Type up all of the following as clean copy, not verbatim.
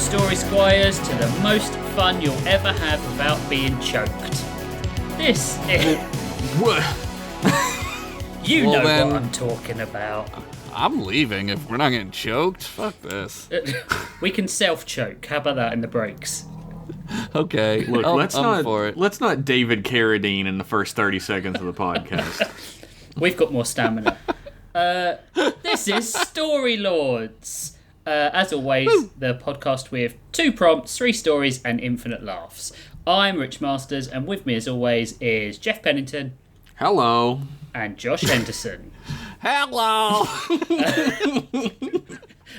Story Squires, to the most fun you'll ever have without being choked. This is... What? You know what I'm talking about. I'm leaving if we're not getting choked. Fuck this. We can self-choke. How about that in the breaks? Okay. Look, I'm for it. let's not David Carradine in the first 30 seconds of the podcast. We've got more stamina. This is Story Lords. As always, the podcast with 2 prompts, 3 stories, and infinite laughs. I'm Rich Masters, and with me, as always, is Jeff Pennington. Hello. And Josh Henderson. Hello.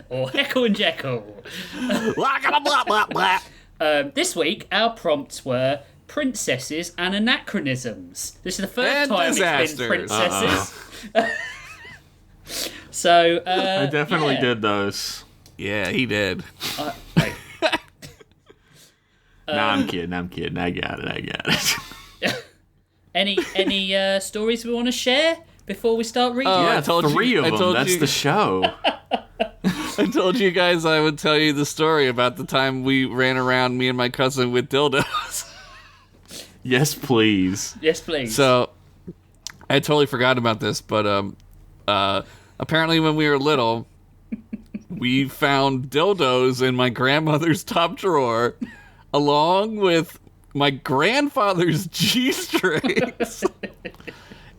Or Heckle and Jekyll. Blah, blah, blah. This week, our prompts were princesses and anachronisms. This is the first And time disasters. It's been princesses. So, I definitely did those. Yeah, he did. Hey. Nah, I'm kidding. I got it. Any stories we want to share before we start reading? Oh, Yeah, I told 3 you- of I them. told That's you- the show. I told you guys I would tell you the story about the time we ran around, me and my cousin, with dildos. Yes, please. Yes, please. So, I totally forgot about this, but apparently when we were little, we found dildos in my grandmother's top drawer, along with my grandfather's G-strings.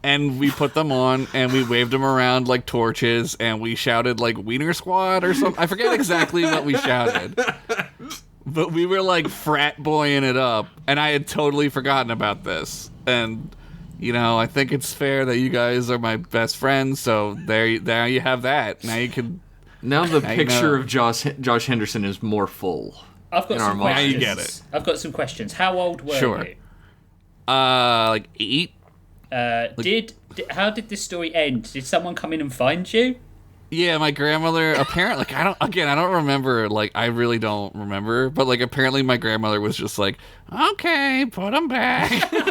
And we put them on, and we waved them around like torches, and we shouted like Wiener Squad or something. I forget exactly what we shouted. But we were like frat boying it up, and I had totally forgotten about this. And, you know, I think it's fair that you guys are my best friends, so there you have that. Now you can... Now the I picture know. of Josh Henderson is more full. I've got in our some minds. Now questions. you get it. I've got some questions. How old were Sure. you? Like 8? How did this story end? Did someone come in and find you? Yeah, my grandmother, apparently, like, I don't remember, like, I really don't remember, but, like, apparently my grandmother was just like, okay, put them back. Like,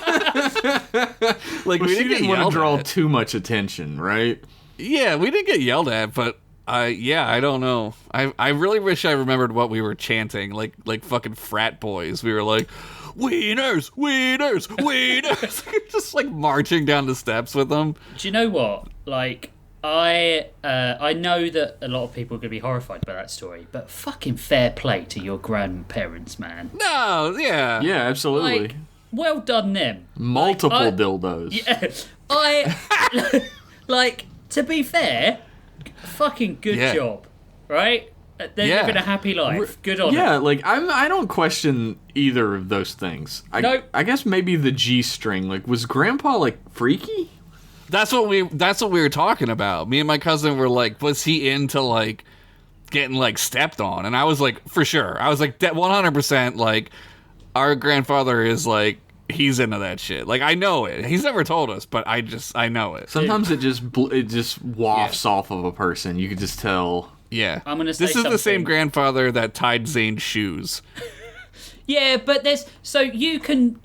Well, we she didn't didn't get want yelled to draw at. too much attention, right? Yeah, we didn't get yelled at, but, I don't know. I really wish I remembered what we were chanting, like fucking frat boys. We were like, wieners, wieners, wieners. Just, like, marching down the steps with them. Do you know what? Like, I know that a lot of people are going to be horrified by that story, but fucking fair play to your grandparents, man. No, yeah. Yeah, absolutely. Like, well done them. Multiple I- dildos. Yeah, like, to be fair, fucking good Yeah. job, right? They're Yeah. living a happy life. Good on Yeah, them. like I don't question either of those things. No. I guess maybe the G string. Like, was Grandpa like freaky? That's what we were talking about. Me and my cousin were like, was he into like getting like stepped on? And I was like, for sure. I was like, that 100%. Like, our grandfather is like, he's into that shit. Like, I know it. He's never told us, but I know it. Sometimes it just wafts off of a person. You could just tell. Yeah. I'm gonna say this is the same something. grandfather that tied Zane's shoes. Yeah, but there's so you can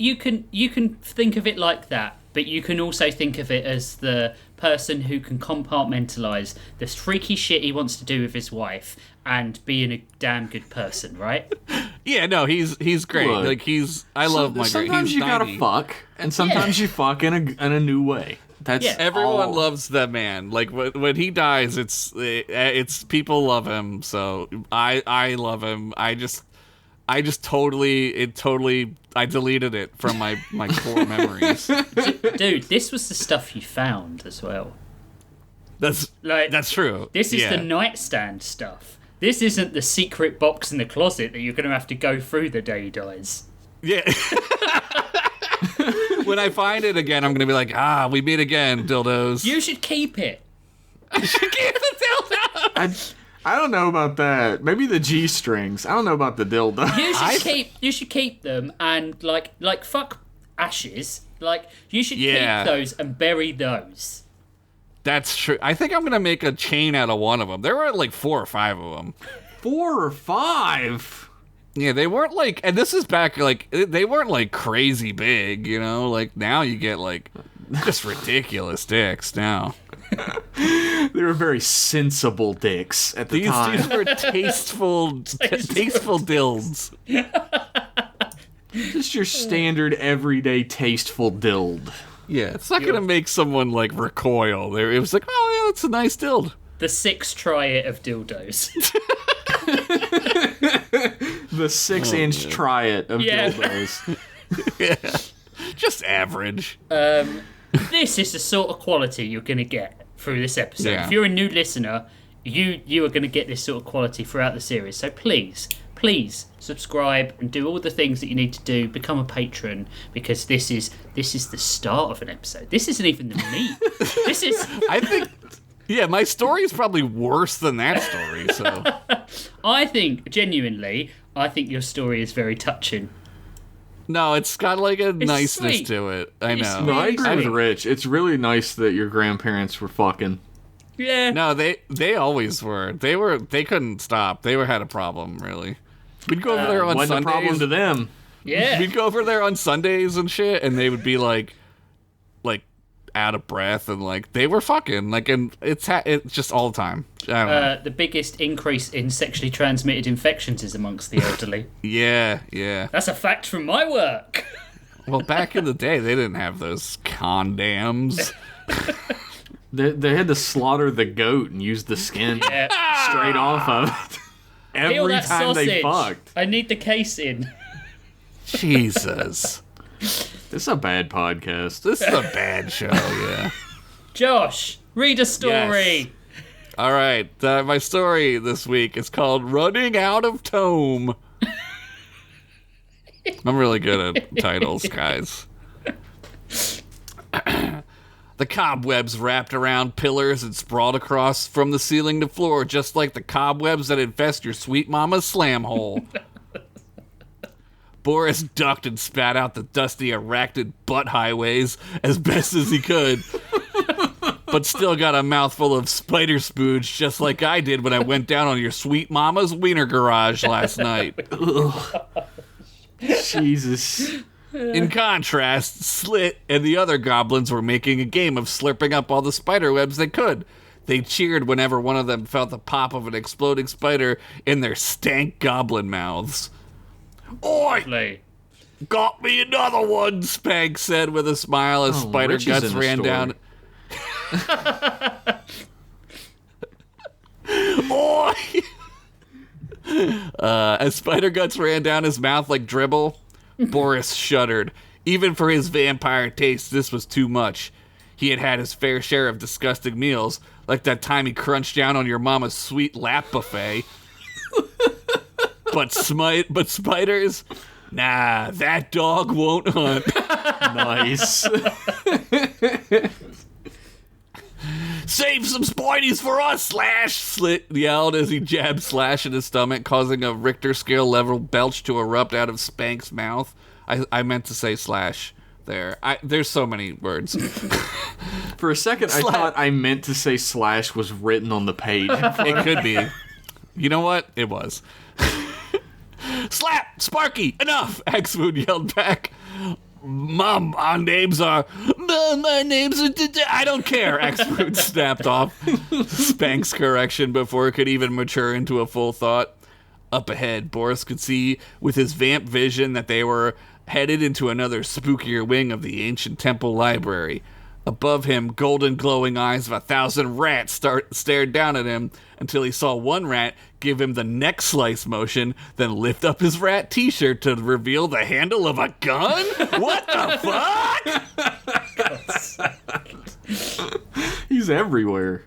think of it like that, but you can also think of it as the person who can compartmentalize this freaky shit he wants to do with his wife and being a damn good person, right? Yeah, no, he's great. Look, Like I love my Sometimes he's you 90. gotta fuck, and sometimes you fuck in a new way. That's Yeah. Everyone all. loves that man. Like when he dies, it's people love him. So I love him. I deleted it from my core memories. Dude, this was the stuff you found as well. That's true. This is Yeah. the nightstand stuff. This isn't the secret box in the closet that you're going to have to go through the day he dies. Yeah. When I find it again, I'm gonna be like, we meet again, dildos. You should keep it. should keep the dildos. I don't know about that. Maybe the G strings. I don't know about the dildo. You should keep them and like fuck ashes. Like you should Yeah. keep those and bury those. That's true. I think I'm gonna make a chain out of one of them. There were like 4 or 5 of them. 4 or 5. Yeah, they weren't like, and this is back, like, they weren't like crazy big, you know? Like, now you get like just ridiculous dicks now. They were very sensible dicks at the time. These were tasteful dilds. Just your standard, everyday, tasteful dild. Yeah, it's not going to make someone, like, recoil. It was like, oh, yeah, it's a nice dild. The 6 triad of dildos. The 6-inch triad of dildos. Yeah. Just average. This is the sort of quality you're going to get through this episode. Yeah. If you're a new listener, you are going to get this sort of quality throughout the series. So please subscribe and do all the things that you need to do. Become a patron, because this is the start of an episode. This isn't even the meat. This is. I think. Yeah, my story is probably worse than that story. So I think genuinely, your story is very touching. no, it's got like a niceness sweet. to it. I It's know. No, I agree with Sweet. Rich. It's really nice that your grandparents were fucking. Yeah. No, they always were. They couldn't stop. They had a problem, really. We'd go over there on Wasn't a problem Sundays. to them. Yeah. We'd go over there on Sundays and shit, and they would be like out of breath, and like they were fucking like, and it's just all the time. I don't know. The biggest increase in sexually transmitted infections is amongst the elderly. Yeah. That's a fact from my work. Well, back in the day, they didn't have those condoms. They had to slaughter the goat and use the skin Yeah. straight off of it. Peel Every that time sausage. they fucked. I need the case in. Jesus, This is a bad podcast. this is a bad show. Yeah. Josh, read a story. Yes. All right, my story this week is called "Running Out of Tome." I'm really good at titles, guys. The cobwebs wrapped around pillars and sprawled across from the ceiling to floor, just like the cobwebs that infest your sweet mama's slam hole. Boris ducked and spat out the dusty, arachnid butt highways as best as he could, but still got a mouthful of spider spooge, just like I did when I went down on your sweet mama's wiener garage last night. Jesus. In contrast, Slit and the other goblins were making a game of slurping up all the spider webs they could. They cheered whenever one of them felt the pop of an exploding spider in their stank goblin mouths. Oi! Lovely. Got me another one, Spank said with a smile as spider Rich is guts in the ran story. down. Oi! As spider guts ran down his mouth like dribble, Boris shuddered. Even for his vampire taste, this was too much. He had had his fair share of disgusting meals, like that time he crunched down on your mama's sweet lap buffet. But spiders? Nah, that dog won't hunt. Nice. Save some Spideys for us, Slash! Slit yelled as he jabbed Slash in his stomach, causing a Richter scale level belch to erupt out of Spank's mouth. I meant to say Slash there. There's so many words. For a second, I thought I meant to say slash was written on the page. It could be. You know what? It was. Slap! Sparky! Enough! Axwood yelled back. Mom, our names are... My names are... I don't care, Axwood snapped off Spank's correction before it could even mature into a full thought. Up ahead, Boris could see with his vamp vision that they were headed into another spookier wing of the ancient temple library. Above him, golden glowing eyes of 1,000 rats stared down at him until he saw one rat give him the neck slice motion, then lift up his rat t-shirt to reveal the handle of a gun? What the fuck? He's everywhere.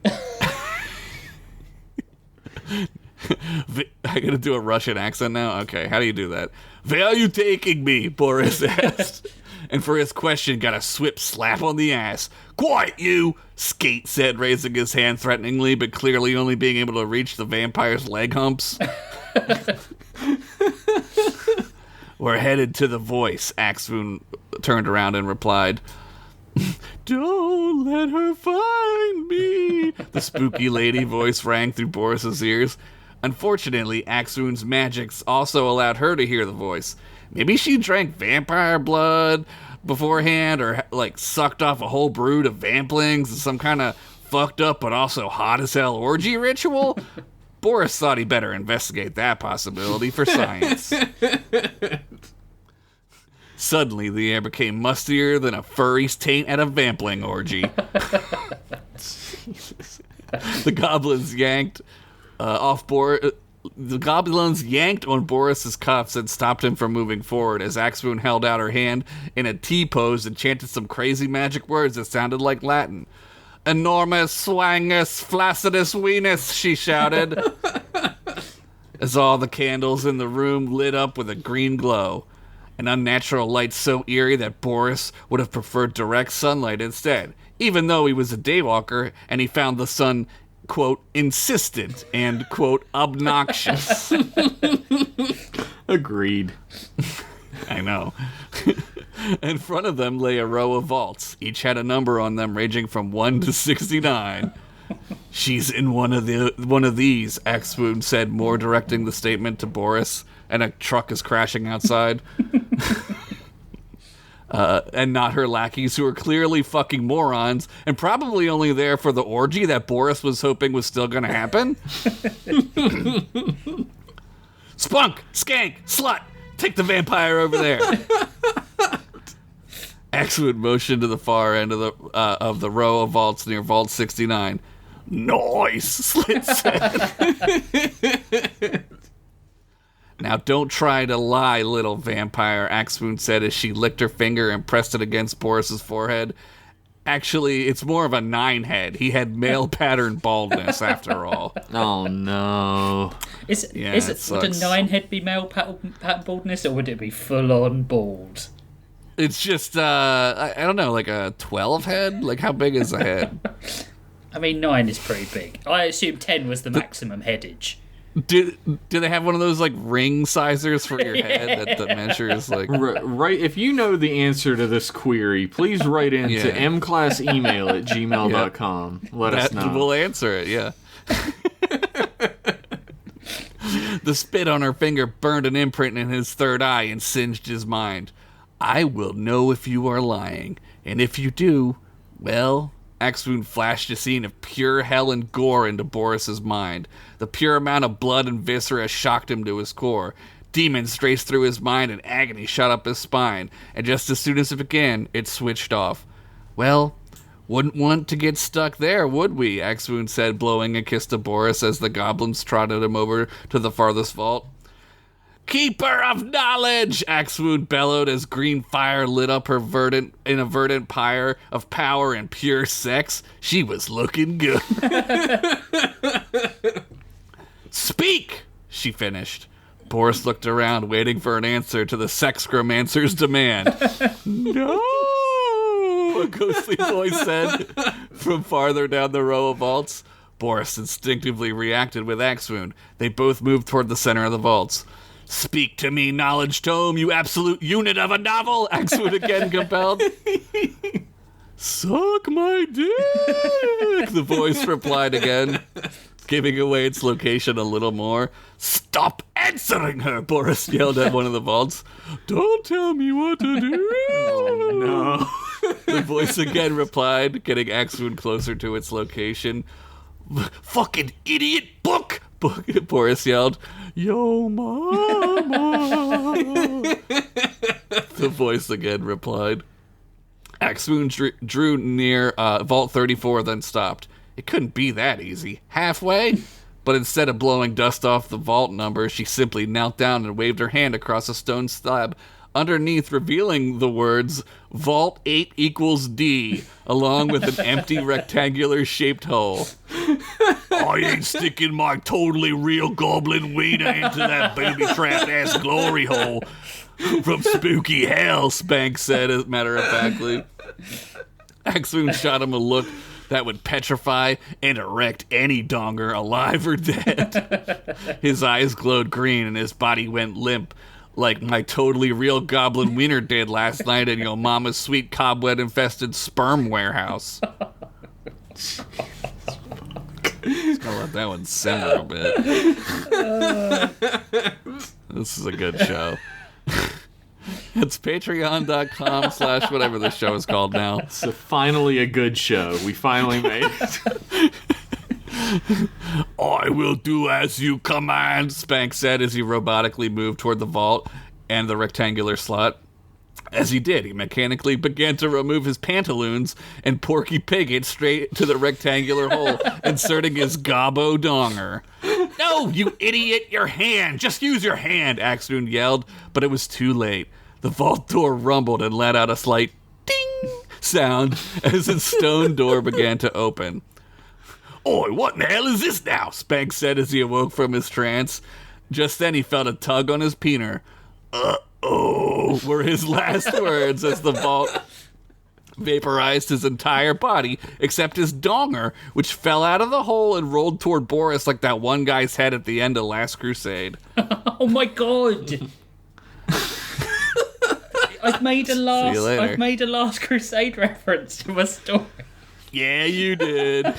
I gotta do a Russian accent now? Okay, how do you do that? Where are you taking me? Boris asked. And for his question, got a swift slap on the ass. Quiet, you! Skate said, raising his hand threateningly, but clearly only being able to reach the vampire's leg humps. We're headed to the voice, Axvoon turned around and replied. Don't let her find me. The spooky lady voice rang through Boris's ears. Unfortunately, Axvoon's magics also allowed her to hear the voice. Maybe she drank vampire blood beforehand, or like sucked off a whole brood of vamplings, some kind of fucked up but also hot as hell orgy ritual? Boris thought he better investigate that possibility for science. Suddenly, the air became mustier than a furry's taint at a vampling orgy. The goblins yanked on Boris's cuffs and stopped him from moving forward as Axemoon held out her hand in a T pose and chanted some crazy magic words that sounded like Latin. Enormous swangus flaccidus venus, she shouted, as all the candles in the room lit up with a green glow. An unnatural light so eerie that Boris would have preferred direct sunlight instead, even though he was a daywalker and he found the sun, quote, insistent and, quote, obnoxious. Agreed. I know. In front of them lay a row of vaults. Each had a number on them ranging from 1 to 69. She's in one of these, Axemoon said, more directing the statement to Boris, and a truck is crashing outside. And not her lackeys, who are clearly fucking morons and probably only there for the orgy that Boris was hoping was still going to happen. Spunk, skank, slut, take the vampire over there. Axewood motioned to the far end of the row of vaults near Vault 69. Nice, Slit said. Now don't try to lie, little vampire, Axemoon said as she licked her finger and pressed it against Boris's forehead. Actually, it's more of a 9 head. He had male pattern baldness, after all. Oh, no. Would a 9 head be male pattern baldness, or would it be full-on bald? It's just, I don't know, like a 12 head? Like, how big is a head? I mean, 9 is pretty big. I assume 10 was the maximum headage. Do they have one of those, like, ring sizers for your head that measures, like... Right, if you know the answer to this query, please write in to mclassemail@gmail.com. Let us know. We'll answer it, yeah. The spit on her finger burned an imprint in his third eye and singed his mind. I will know if you are lying, and if you do, well... Axemoon flashed a scene of pure hell and gore into Boris's mind. The pure amount of blood and viscera shocked him to his core. Demons raced through his mind and agony shot up his spine, and just as soon as it began, it switched off. Well, wouldn't want to get stuck there, would we? Axemoon said, blowing a kiss to Boris as the goblins trotted him over to the farthest vault. Keeper of knowledge! Axemoon bellowed as green fire lit up her verdant pyre of power and pure sex. She was looking good. Speak! She finished. Boris looked around, waiting for an answer to the sexcromancer's demand. No! A ghostly voice said from farther down the row of vaults. Boris instinctively reacted with Axemoon. They both moved toward the center of the vaults. Speak to me, knowledge tome, you absolute unit of a novel, Axewood again compelled. Suck my dick, the voice replied again, giving away its location a little more. Stop answering her, Boris yelled at one of the vaults. Don't tell me what to do. Oh, no. The voice again replied, getting Axewood closer to its location. Fucking idiot book, Boris yelled. Yo, mama. The voice again replied. Axemoon drew near Vault 34, then stopped. It couldn't be that easy. Halfway? But instead of blowing dust off the vault number, she simply knelt down and waved her hand across a stone slab underneath, revealing the words Vault 8 equals D, along with an empty rectangular-shaped hole. I ain't sticking my totally real goblin wiener into that booby-trapped-ass glory hole from spooky hell, Spank said, as matter-of-factly. Axemoon shot him a look that would petrify and erect any donger, alive or dead. His eyes glowed green and his body went limp, like my totally real goblin wiener did last night in your mama's sweet cobweb-infested sperm warehouse. Just gonna let that one simmer a bit. This is a good show. It's patreon.com/ whatever this show is called now. So finally a good show. We finally made it. I will do as you command, Spank said as he robotically moved toward the vault and the rectangular slot. As he did, he mechanically began to remove his pantaloons and Porky Pig it straight to the rectangular hole, inserting his gobbo donger. No, you idiot, your hand! Just use your hand, Axoon yelled, but it was too late. The vault door rumbled and let out a slight ding sound as its stone door began to open. Oi, what in the hell is this now? Spank said as he awoke from his trance. Just then he felt a tug on his peener. Uh-oh, were his last words as the vault vaporized his entire body except his donger, which fell out of the hole and rolled toward Boris like that one guy's head at the end of Last Crusade. Oh my god! I've made a Last Crusade reference to a story. Yeah, you did.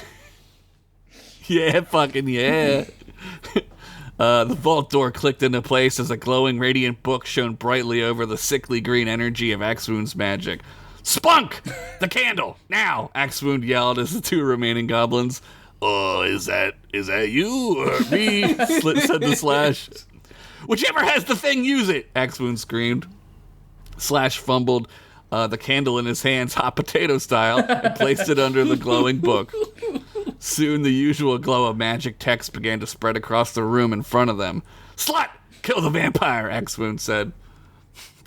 Yeah, fucking yeah. The vault door clicked into place as a glowing radiant book shone brightly over the sickly green energy of Axwound's magic. Spunk! The candle! Now! Axwound yelled as the two remaining goblins. Oh, is that you or me? Slit said to Slash. Whichever has the thing, use it! Axwound screamed. Slash fumbled the candle in his hands, hot potato style, and placed it under the glowing book. Soon the usual glow of magic text began to spread across the room in front of them. Slut! Kill the vampire, Axwound said.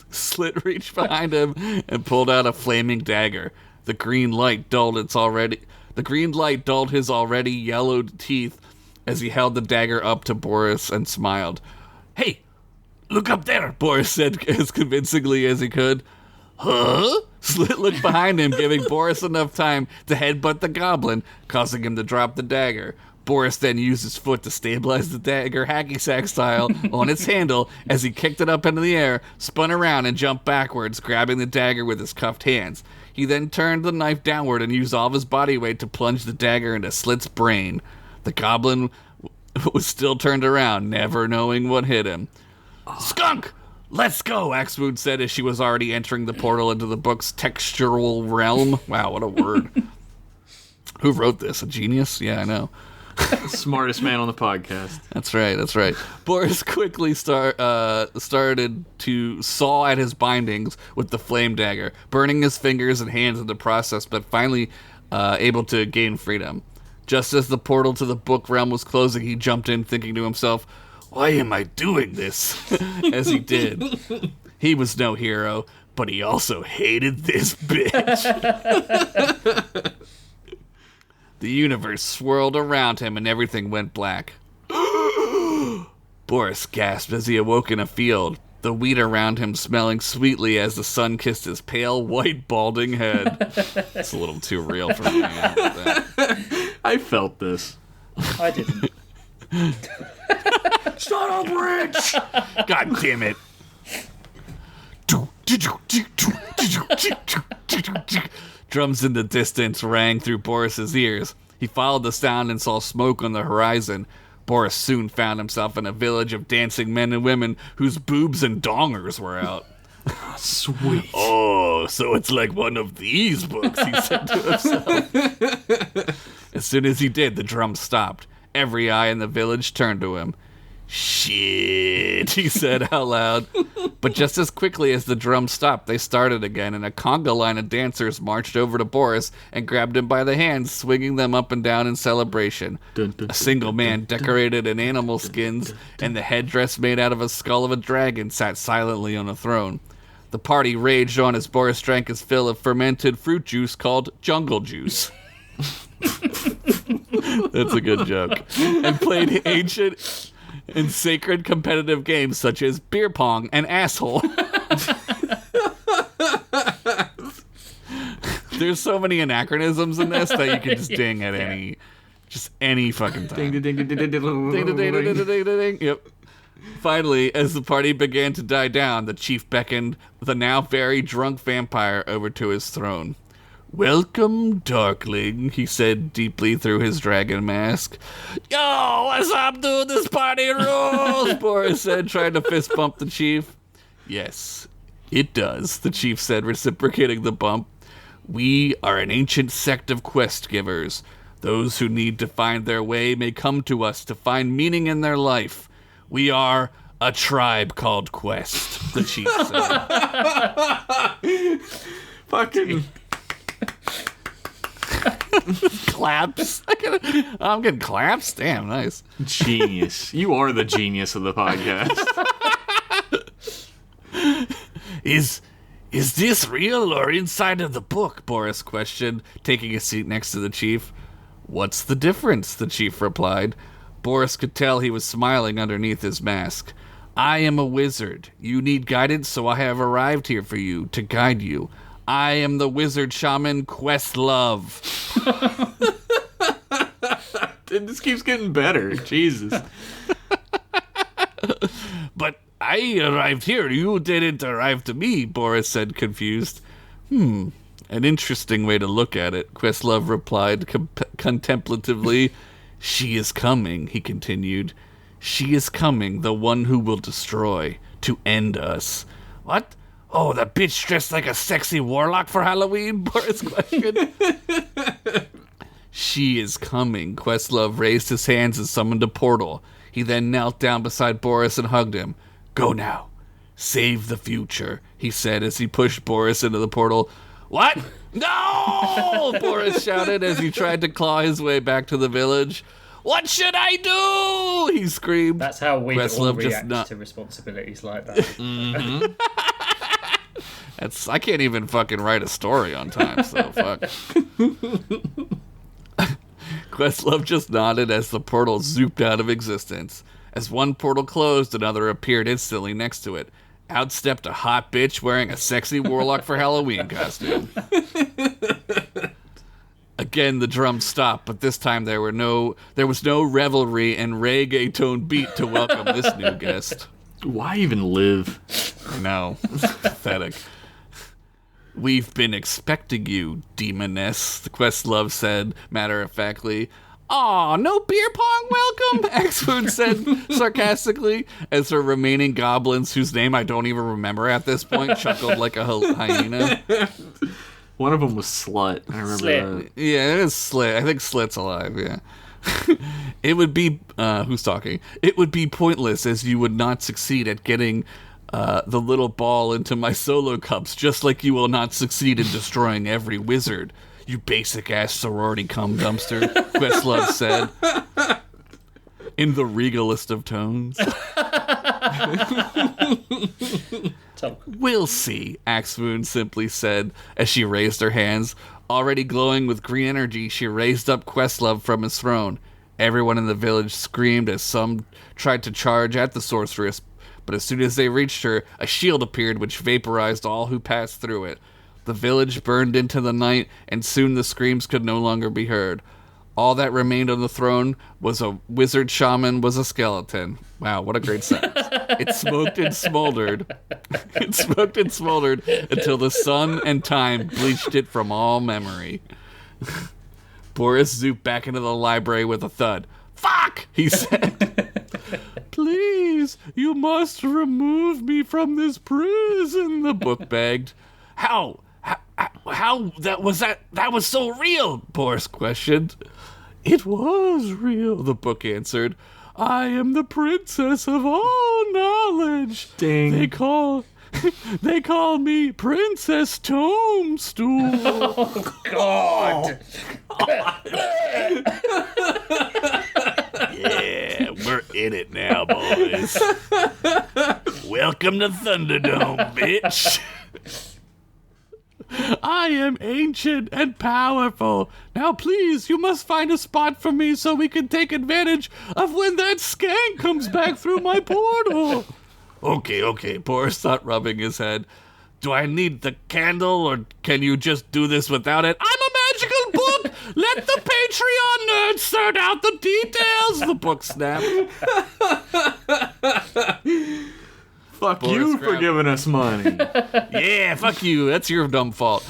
Slit reached behind him and pulled out a flaming dagger. The green light dulled his already yellowed teeth as he held the dagger up to Boris and smiled. Hey, look up there, Boris said as convincingly as he could. Huh? Slit looked behind him, giving Boris enough time to headbutt the goblin, causing him to drop the dagger. Boris then used his foot to stabilize the dagger hacky sack style on its handle as he kicked it up into the air, spun around, and jumped backwards, grabbing the dagger with his cuffed hands. He then turned the knife downward and used all of his body weight to plunge the dagger into Slit's brain. The goblin was still turned around, never knowing what hit him. Skunk! Let's go, Axwound said as she was already entering the portal into the book's textural realm. Wow, what a word. Who wrote this? A genius? Yeah, I know. Smartest man on the podcast. That's right. Boris quickly started to saw at his bindings with the flame dagger, burning his fingers and hands in the process, but finally able to gain freedom. Just as the portal to the book realm was closing, he jumped in, thinking to himself, why am I doing this? As he did. He was no hero, but he also hated this bitch. The universe swirled around him and everything went black. Boris gasped as he awoke in a field, the wheat around him smelling sweetly as the sun kissed his pale, white, balding head. It's a little too real for me. I felt this. I didn't. Shut up, Rich! God damn it. Drums in the distance rang through Boris's ears. He followed the sound and saw smoke on the horizon. Boris soon found himself in a village of dancing men and women whose boobs and dongers were out. Sweet. Oh, so it's like one of these books, he said to himself. As soon as he did, the drums stopped. Every eye in the village turned to him. Shit, he said out loud. But just as quickly as the drums stopped, they started again, and a conga line of dancers marched over to Boris and grabbed him by the hands, swinging them up and down in celebration. A single man, decorated in animal skins and the headdress made out of a skull of a dragon, sat silently on a throne. The party raged on as Boris drank his fill of fermented fruit juice called jungle juice. That's a good joke. And played ancient and sacred competitive games such as beer pong and asshole. There's so many anachronisms in this that you can just ding at any fucking time. Ding, ding, ding, ding, ding, ding, Ding, ding, ding, ding, ding, ding, ding. Yep. Finally, as the party began to die down, the chief beckoned the now very drunk vampire over to his throne. Welcome, Darkling, he said deeply through his dragon mask. Yo, what's up, dude? This party rules, Boris said, trying to fist bump the chief. Yes, It does, the chief said, reciprocating the bump. We are an ancient sect of quest givers. Those who need to find their way may come to us to find meaning in their life. We are a tribe called Quest, the chief said. Fucking Claps. I'm getting claps? Damn, nice. genius. You are the genius of the podcast. Is this real or inside of the book? Boris questioned, taking a seat next to the chief. What's the difference? The chief replied. Boris could tell he was smiling underneath his mask. I am a wizard. You need guidance, so I have arrived here for you, to guide you. I am the wizard shaman Questlove. It just keeps getting better. Jesus. But I arrived here. You didn't arrive to me, Boris said, confused. An interesting way to look at it, Questlove replied contemplatively. She is coming, he continued. She is coming, the one who will destroy, to end us. What? Oh, the bitch dressed like a sexy warlock for Halloween? Boris questioned. She is coming. Questlove raised his hands and summoned a portal. He then knelt down beside Boris and hugged him. Go now. Save the future, he said as he pushed Boris into the portal. What? No! Boris shouted as he tried to claw his way back to the village. What should I do? He screamed. That's how we all Questlove react to responsibilities like that. Mm-hmm. I can't even fucking write a story on time, so fuck. Questlove just nodded as the portal zooped out of existence. As one portal closed, another appeared instantly next to it. Out stepped a hot bitch wearing a sexy warlock for Halloween costume. Again, the drums stopped, but this time there was no revelry and reggaeton beat to welcome this new guest. Why even live? I know. Pathetic. We've been expecting you, demoness, the Questlove said, matter-of-factly. Aw, no beer pong welcome? Axfood said sarcastically, as her remaining goblins, whose name I don't even remember at this point, chuckled like a hyena. One of them was Slut. I remember Slit. that. Yeah, it is Slit. I think Slit's alive, yeah. It would be, who's talking? It would be pointless as you would not succeed at getting the little ball into my solo cups, just like you will not succeed in destroying every wizard. You basic-ass sorority cum dumpster, Questlove said, in the regalest of tones. We'll see, Axmoon simply said as she raised her hands. Already glowing with green energy, she raised up Questlove from his throne. Everyone in the village screamed as some tried to charge at the sorceress, but as soon as they reached her, a shield appeared which vaporized all who passed through it. The village burned into the night, and soon the screams could no longer be heard. All that remained on the throne was a wizard shaman was a skeleton. Wow, what a great sentence. It smoked and smoldered. It smoked and smoldered until the sun and time bleached it from all memory. Boris zooped back into the library with a thud. Fuck, he said. Please, you must remove me from this prison, the book begged. How that was so real? Boris questioned. It was real, the book answered. I am the princess of all knowledge. Ding. They call me Princess Tomestool. Oh, God. Yeah, we're in it now, boys. Welcome to Thunderdome, bitch. I am ancient and powerful. Now, please, you must find a spot for me so we can take advantage of when that skank comes back through my portal. Okay, Boris thought, rubbing his head. Do I need the candle, or can you just do this without it? I'm a magical book! Let the Patreon nerds sort out the details, the book snapped. Fuck Boris you for grabbed- giving us money. Yeah, fuck you. That's your dumb fault.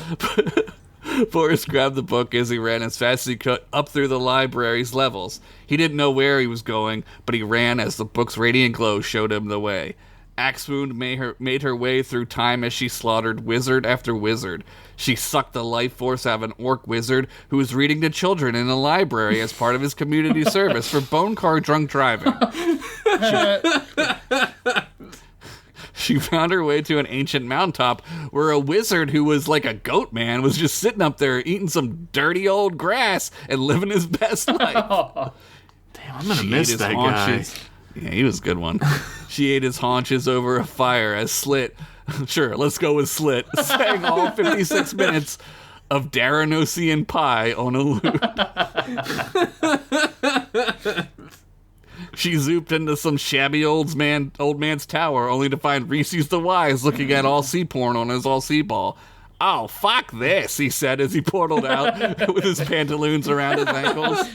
Boris grabbed the book as he ran as fast as he could up through the library's levels. He didn't know where he was going, but he ran as the book's radiant glow showed him the way. Axewound made her way through time as she slaughtered wizard after wizard. She sucked the life force out of an orc wizard who was reading to children in a library as part of his community service for bone car drunk driving. She found her way to an ancient mountaintop where a wizard who was like a goat man was just sitting up there eating some dirty old grass and living his best life. Damn, I'm gonna miss that guy. Yeah, he was a good one. She ate his haunches over a fire as Slit, sure, let's go with Slit, sang all 56 minutes of Daranosian Pie on a lute. She zooped into some shabby old man's tower, only to find Reese's the Wise looking at all-sea porn on his all-sea ball. Oh, fuck this, he said as he portaled out with his pantaloons around his ankles.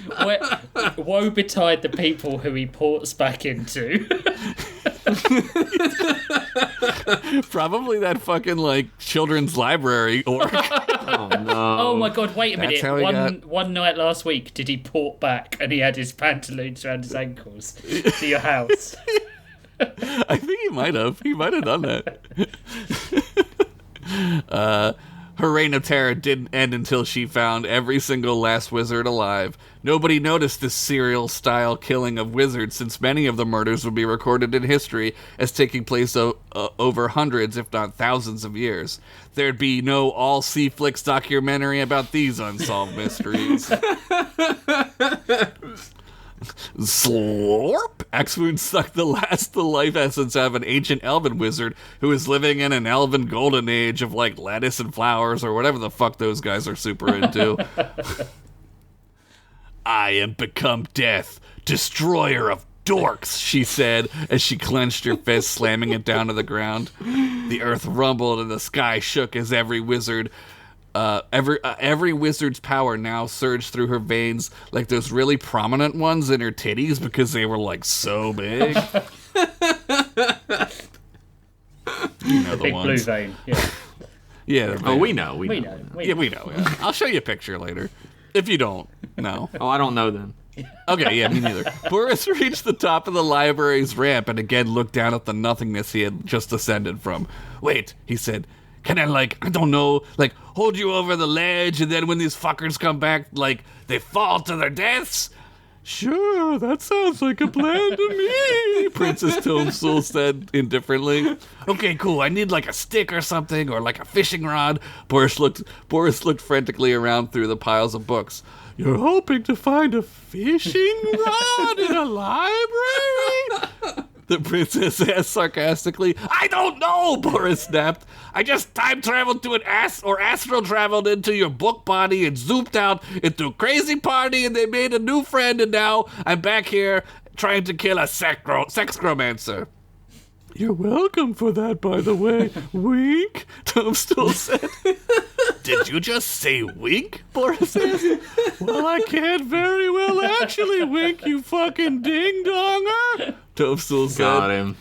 Woe betide the people who he ports back into. Probably that fucking, like, children's library orc. Oh, no. Oh my god, wait a That's how minute. One night last week, did he port back and he had his pantaloons around his ankles to your house? I think he might have. He might have done that. Her reign of terror didn't end until she found every single last wizard alive. Nobody noticed this serial-style killing of wizards, since many of the murders would be recorded in history as taking place over hundreds, if not thousands of years. There'd be no all-sea flicks documentary about these unsolved mysteries. Slorp! Axewound sucked the life essence out of an ancient elven wizard who was living in an elven golden age of, like, lettuce and flowers or whatever the fuck those guys are super into. I am become death, destroyer of dorks, she said as she clenched her fist, slamming it down to the ground. The earth rumbled and the sky shook as every wizard's power now surged through her veins, like those really prominent ones in her titties because they were, like, so big. You know the Big ones. blue vein, yeah. Yeah. Oh, we know. We know. Yeah, we know. Yeah. I'll show you a picture later. If you don't, no. Oh, I don't know then. Okay, yeah, me neither. Boris reached the top of the library's ramp and again looked down at the nothingness he had just ascended from. Wait, he said. Can I, like, I don't know, like, hold you over the ledge and then when these fuckers come back, like, they fall to their deaths? Sure, that sounds like a plan to me, Princess Toadstool said indifferently. Okay, cool, I need, like, a stick or something, or, like, a fishing rod. Boris looked frantically around through the piles of books. You're hoping to find a fishing rod in a library? The princess asked sarcastically. I don't know, Boris snapped. I just time traveled to an astral traveled into your book body and zooped out into a crazy party and they made a new friend and now I'm back here trying to kill a sexgromancer. You're welcome for that, by the way. Wink, Toadstool said. Did you just say wink? Boris asked. Well, I can't very well actually wink, you fucking ding-donger, Toadstool said. Got him.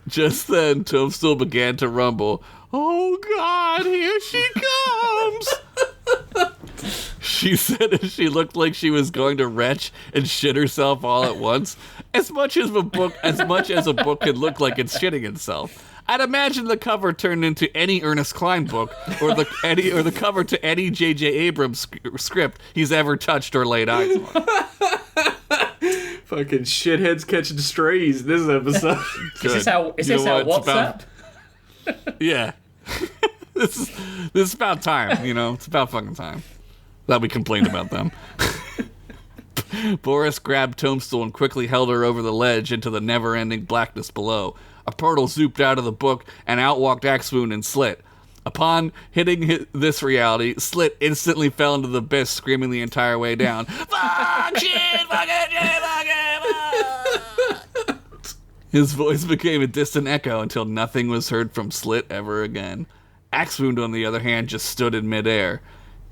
Just then, Toadstool began to rumble. Oh, God, here she comes! She said as she looked like she was going to retch and shit herself all at once. As much as a book can look like it's shitting itself. I'd imagine the cover turned into any Ernest Cline book, or the cover to any J.J. Abrams script he's ever touched or laid eyes on. Fucking shitheads catching strays this episode. Is this how WhatsApp? Yeah. This is about time, you know? It's about fucking time that we complained about them. Boris grabbed Toadstool and quickly held her over the ledge into the never-ending blackness below. A portal zooped out of the book, and out walked Axewound and Slit. Upon hitting this reality, Slit instantly fell into the abyss, screaming the entire way down. Fuck shit, fucking shit, fucking fuck. His voice became a distant echo until nothing was heard from Slit ever again. Axewound, on the other hand, just stood in midair.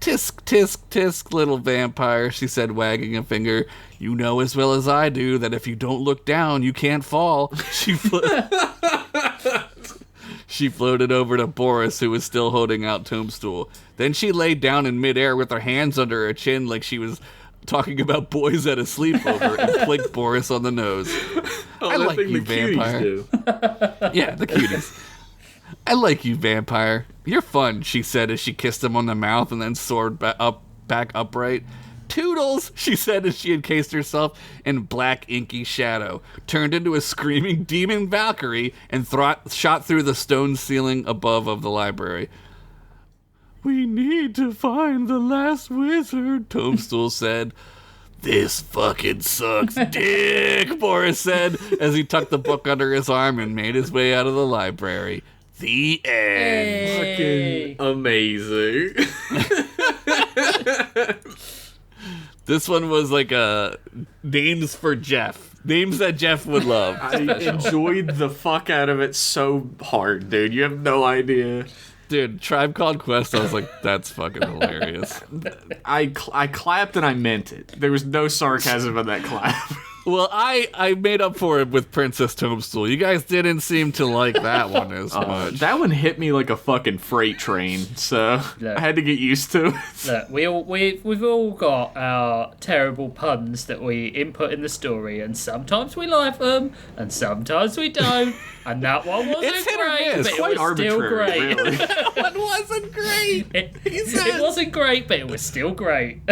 Tisk, tisk, tisk, little vampire, she said, wagging a finger. You know as well as I do that if you don't look down, you can't fall. She floated over to Boris, who was still holding out Toadstool. Then she laid down in midair with her hands under her chin like she was talking about boys at a sleepover and plinked Boris on the nose. I like you, vampire. Yeah, the cuties. I like you, vampire. You're fun, she said as she kissed him on the mouth and then soared back upright. Toodles, she said as she encased herself in black inky shadow, turned into a screaming demon Valkyrie, and shot through the stone ceiling above of the library. We need to find the last wizard, Toadstool said. This fucking sucks dick, Boris said as he tucked the book under his arm and made his way out of the library. The end. Hey. Fucking amazing. This one was like names for Jeff. Names that Jeff would love. I enjoyed the fuck out of it so hard, dude. You have no idea. Dude, Tribe Called Quest, I was like, that's fucking hilarious. I clapped and I meant it. There was no sarcasm in that clap. Well, I made up for it with Princess Toadstool. You guys didn't seem to like that one as much. That one hit me like a fucking freight train, so Look. I had to get used to it. Look, we've all got our terrible puns that we input in the story, and sometimes we like them, and sometimes we don't. And that one wasn't It's hit or great, miss. but Quite it was still arbitrary, great. really. That one wasn't great. It wasn't great, but it was still great.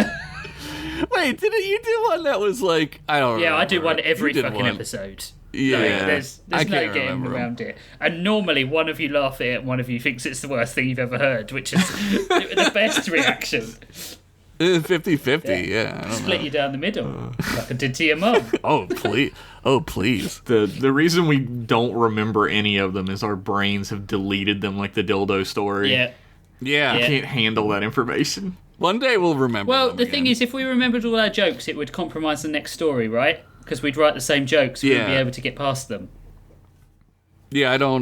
Wait, didn't you do one that was like, I don't know. Yeah, I do one every You did fucking one. episode. Yeah. Like, there's I no can't getting remember 'em. around it. And normally one of you laugh at it and one of you thinks it's the worst thing you've ever heard, which is the best reaction. 50-50, yeah. I don't Split know. you down the middle, like I did to your mum. Oh, please. Oh, please. The reason we don't remember any of them is our brains have deleted them like the dildo story. Yeah. Yeah. Yeah. Can't handle that information. One day we'll remember Well, them the thing again. is, if we remembered all our jokes, it would compromise the next story, right? Because we'd write the same jokes, we wouldn't be Yeah. able to get past them. Yeah, I don't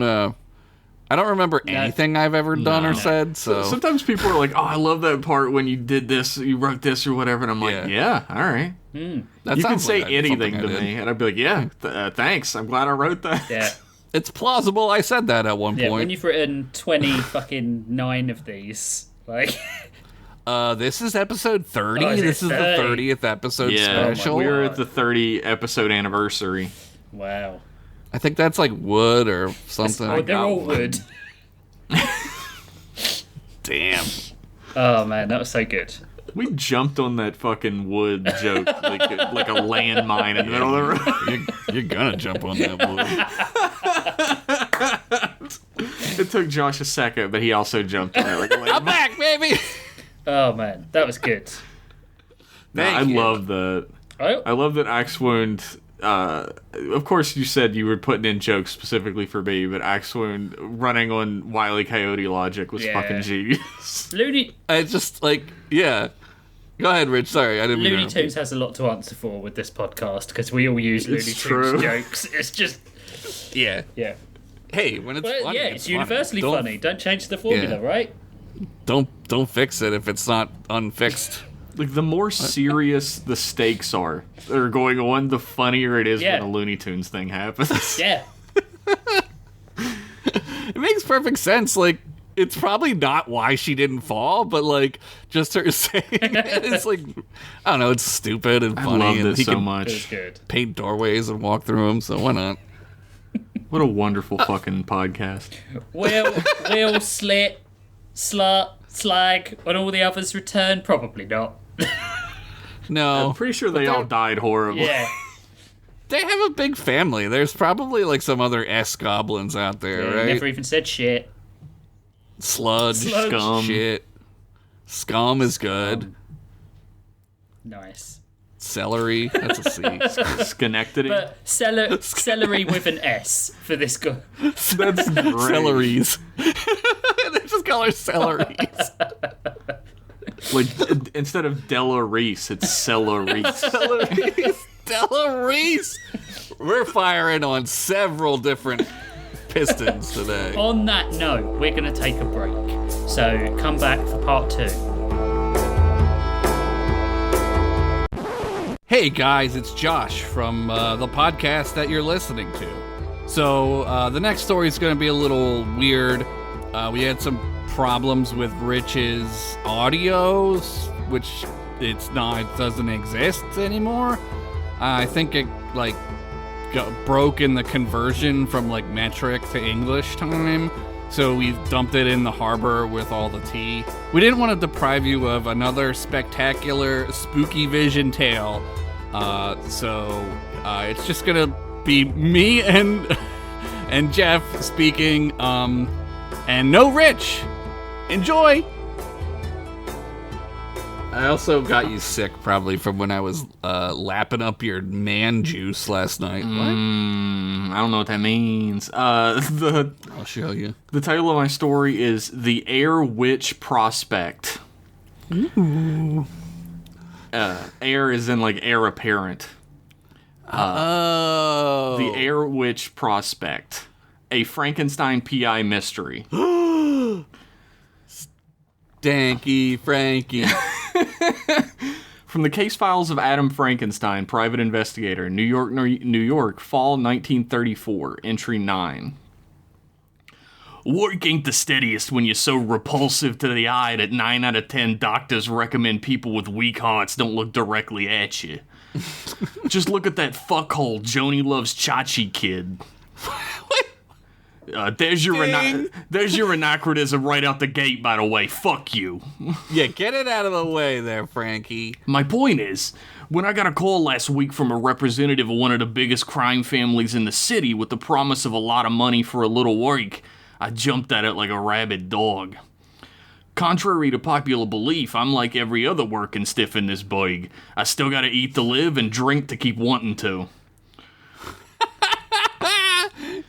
remember anything I've ever done or said, so... Sometimes people are like, "Oh, I love that part when you did this, you wrote this or whatever," and I'm like, Yeah. "Yeah, all right." That You can sounds say like anything something to I me, did. and I'd be like, "Yeah, thanks. I'm glad I wrote that." Yeah. It's plausible I said that at one Yeah, when point. you've written 9 of these, like... This is episode 30. Oh, is it This is 30? the 30th episode Yeah, special. we're at the 30 episode anniversary. Wow. I think that's like wood or something. Oh, they're all one. wood. Damn. Oh, man, that was so good. We jumped on that fucking wood joke like a landmine in the middle of the road. You're gonna jump on that wood. It took Josh a second, but he also jumped on it like a I'm landmine. back, baby! Oh, man, that was good. I Thank you. love that. Oh, I love that Axewound. Of course, you said you were putting in jokes specifically for me, but Axewound running on Wile E. Coyote logic was Yeah. fucking genius. Looney I just, like, yeah. Go ahead, Rich. Sorry, I didn't mean Looney to. Tunes has a lot to answer for with this podcast because we all use Looney Tunes true. jokes. It's just, Yeah. yeah. Hey, when it's Well, funny, yeah, it's it's universally funny. funny. Don't change the formula, Yeah. right? Don't fix it if it's not unfixed. Like, the more serious the stakes are that are going on, the funnier it is Yeah. when a Looney Tunes thing happens. Yeah. It makes perfect sense. Like, it's probably not why she didn't fall, but like just her saying it, it's like, I don't know, it's stupid and I funny, love and this he so can It was much. good. paint doorways and walk through them, so why not? What a wonderful fucking podcast. Will, Slit, Slut, Slag, and all the others return? Probably not. No, I'm pretty sure they all died horribly. Yeah. they have a big family. There's probably like some other S goblins out there, Yeah, right? Never even said shit. Sludge, Sludge. Scum. shit. Scum is good. Nice. Celery, that's a C. Schenectady. But celery with an S for this guy. That's great. Celeries. They just call her celeries. Like, instead of Della Reese, it's Cella Reese. Della Reese. We're firing on several different pistons today. On that note, we're going to take a break. So come back for part 2. Hey guys, it's Josh from the podcast that you're listening to. So the next story is going to be a little weird. We had some problems with Rich's audio, which it doesn't exist anymore. I think it like broke in the conversion from like metric to English time. So we dumped it in the harbor with all the tea. We didn't want to deprive you of another spectacular spooky vision tale. So it's just gonna be me and Jeff speaking, and no Rich. Enjoy. I also got you sick probably from when I was lapping up your man juice last night. What? I don't know what that means. I'll show you. The title of my story is The Air Witch Prospect. Ooh. Air is in like heir apparent. The Air Witch Prospect. A Frankenstein PI mystery. Stanky Frankie. From the case files of Adam Frankenstein, private investigator, New York, fall 1934, entry 9. Work ain't the steadiest when you're so repulsive to the eye that 9 out of 10 doctors recommend people with weak hearts don't look directly at you. Just look at that fuckhole Joni Loves Chachi kid. There's your anachronism right out the gate, by the way. Fuck you. Yeah, get it out of the way there, Frankie. My point is, when I got a call last week from a representative of one of the biggest crime families in the city with the promise of a lot of money for a little work, I jumped at it like a rabid dog. Contrary to popular belief, I'm like every other working stiff in this bug. I still gotta eat to live and drink to keep wanting to.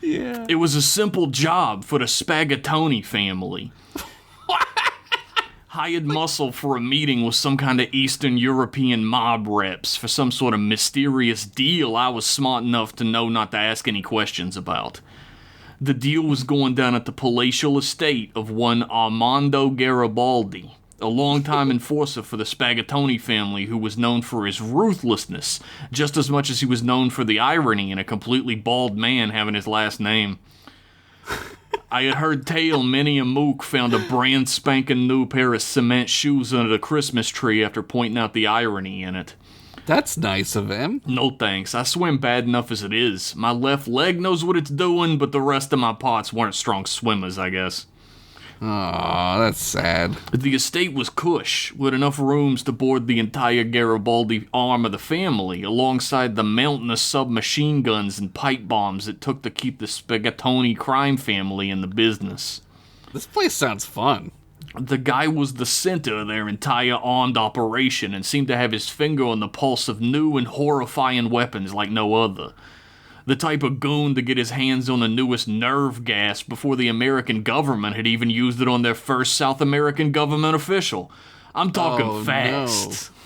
Yeah. It was a simple job for the Spaghettoni family. Hired muscle for a meeting with some kind of Eastern European mob reps for some sort of mysterious deal I was smart enough to know not to ask any questions about. The deal was going down at the palatial estate of one Armando Garibaldi, a longtime enforcer for the Spaghettoni family who was known for his ruthlessness, just as much as he was known for the irony in a completely bald man having his last name. I had heard tale many a mook found a brand spanking new pair of cement shoes under the Christmas tree after pointing out the irony in it. That's nice of him. No thanks, I swim bad enough as it is. My left leg knows what it's doing, but the rest of my parts weren't strong swimmers, I guess. Aw, that's sad. The estate was cush, with enough rooms to board the entire Garibaldi arm of the family, alongside the mountainous submachine guns and pipe bombs it took to keep the Spaghettoni crime family in the business. This place sounds fun. The guy was the center of their entire armed operation and seemed to have his finger on the pulse of new and horrifying weapons like no other. The type of goon to get his hands on the newest nerve gas before the American government had even used it on their first South American government official. I'm talking fast. No.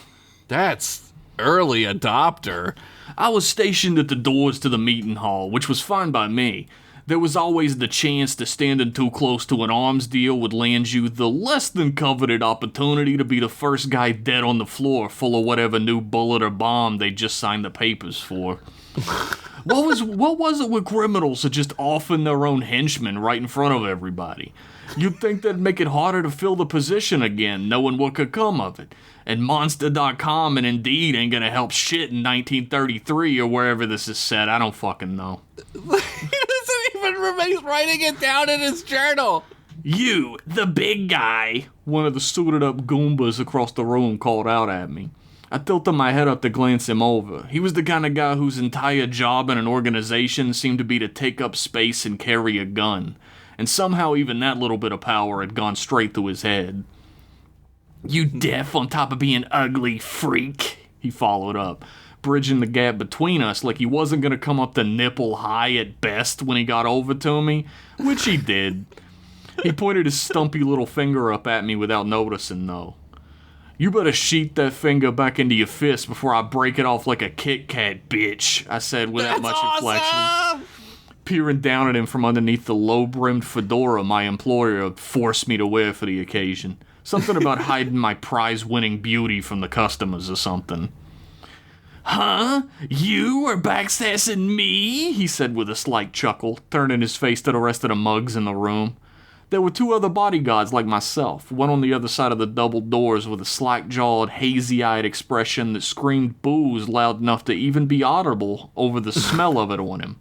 That's early adopter. I was stationed at the doors to the meeting hall, which was fine by me. There was always the chance that standing too close to an arms deal would land you the less than coveted opportunity to be the first guy dead on the floor full of whatever new bullet or bomb they just signed the papers for. What was it with criminals that just offing their own henchmen right in front of everybody? You'd think that'd make it harder to fill the position again, knowing what could come of it. And Monster.com and Indeed ain't gonna help shit in 1933 or wherever this is set. I don't fucking know. He doesn't even remember writing it down in his journal. You, the big guy, one of the suited up Goombas across the room called out at me. I tilted my head up to glance him over. He was the kind of guy whose entire job in an organization seemed to be to take up space and carry a gun. And somehow even that little bit of power had gone straight through his head. You deaf on top of being ugly, freak, he followed up, bridging the gap between us like he wasn't going to come up to nipple high at best when he got over to me, which he did. He pointed his stumpy little finger up at me without noticing, though. You better sheet that finger back into your fist before I break it off like a Kit Kat, bitch, I said without much inflection. Peering down at him from underneath the low-brimmed fedora my employer forced me to wear for the occasion. Something about hiding my prize-winning beauty from the customers or something. Huh? You are backsassing me? He said with a slight chuckle, turning his face to the rest of the mugs in the room. There were 2 other bodyguards like myself, one on the other side of the double doors with a slack-jawed, hazy-eyed expression that screamed booze loud enough to even be audible over the smell of it on him.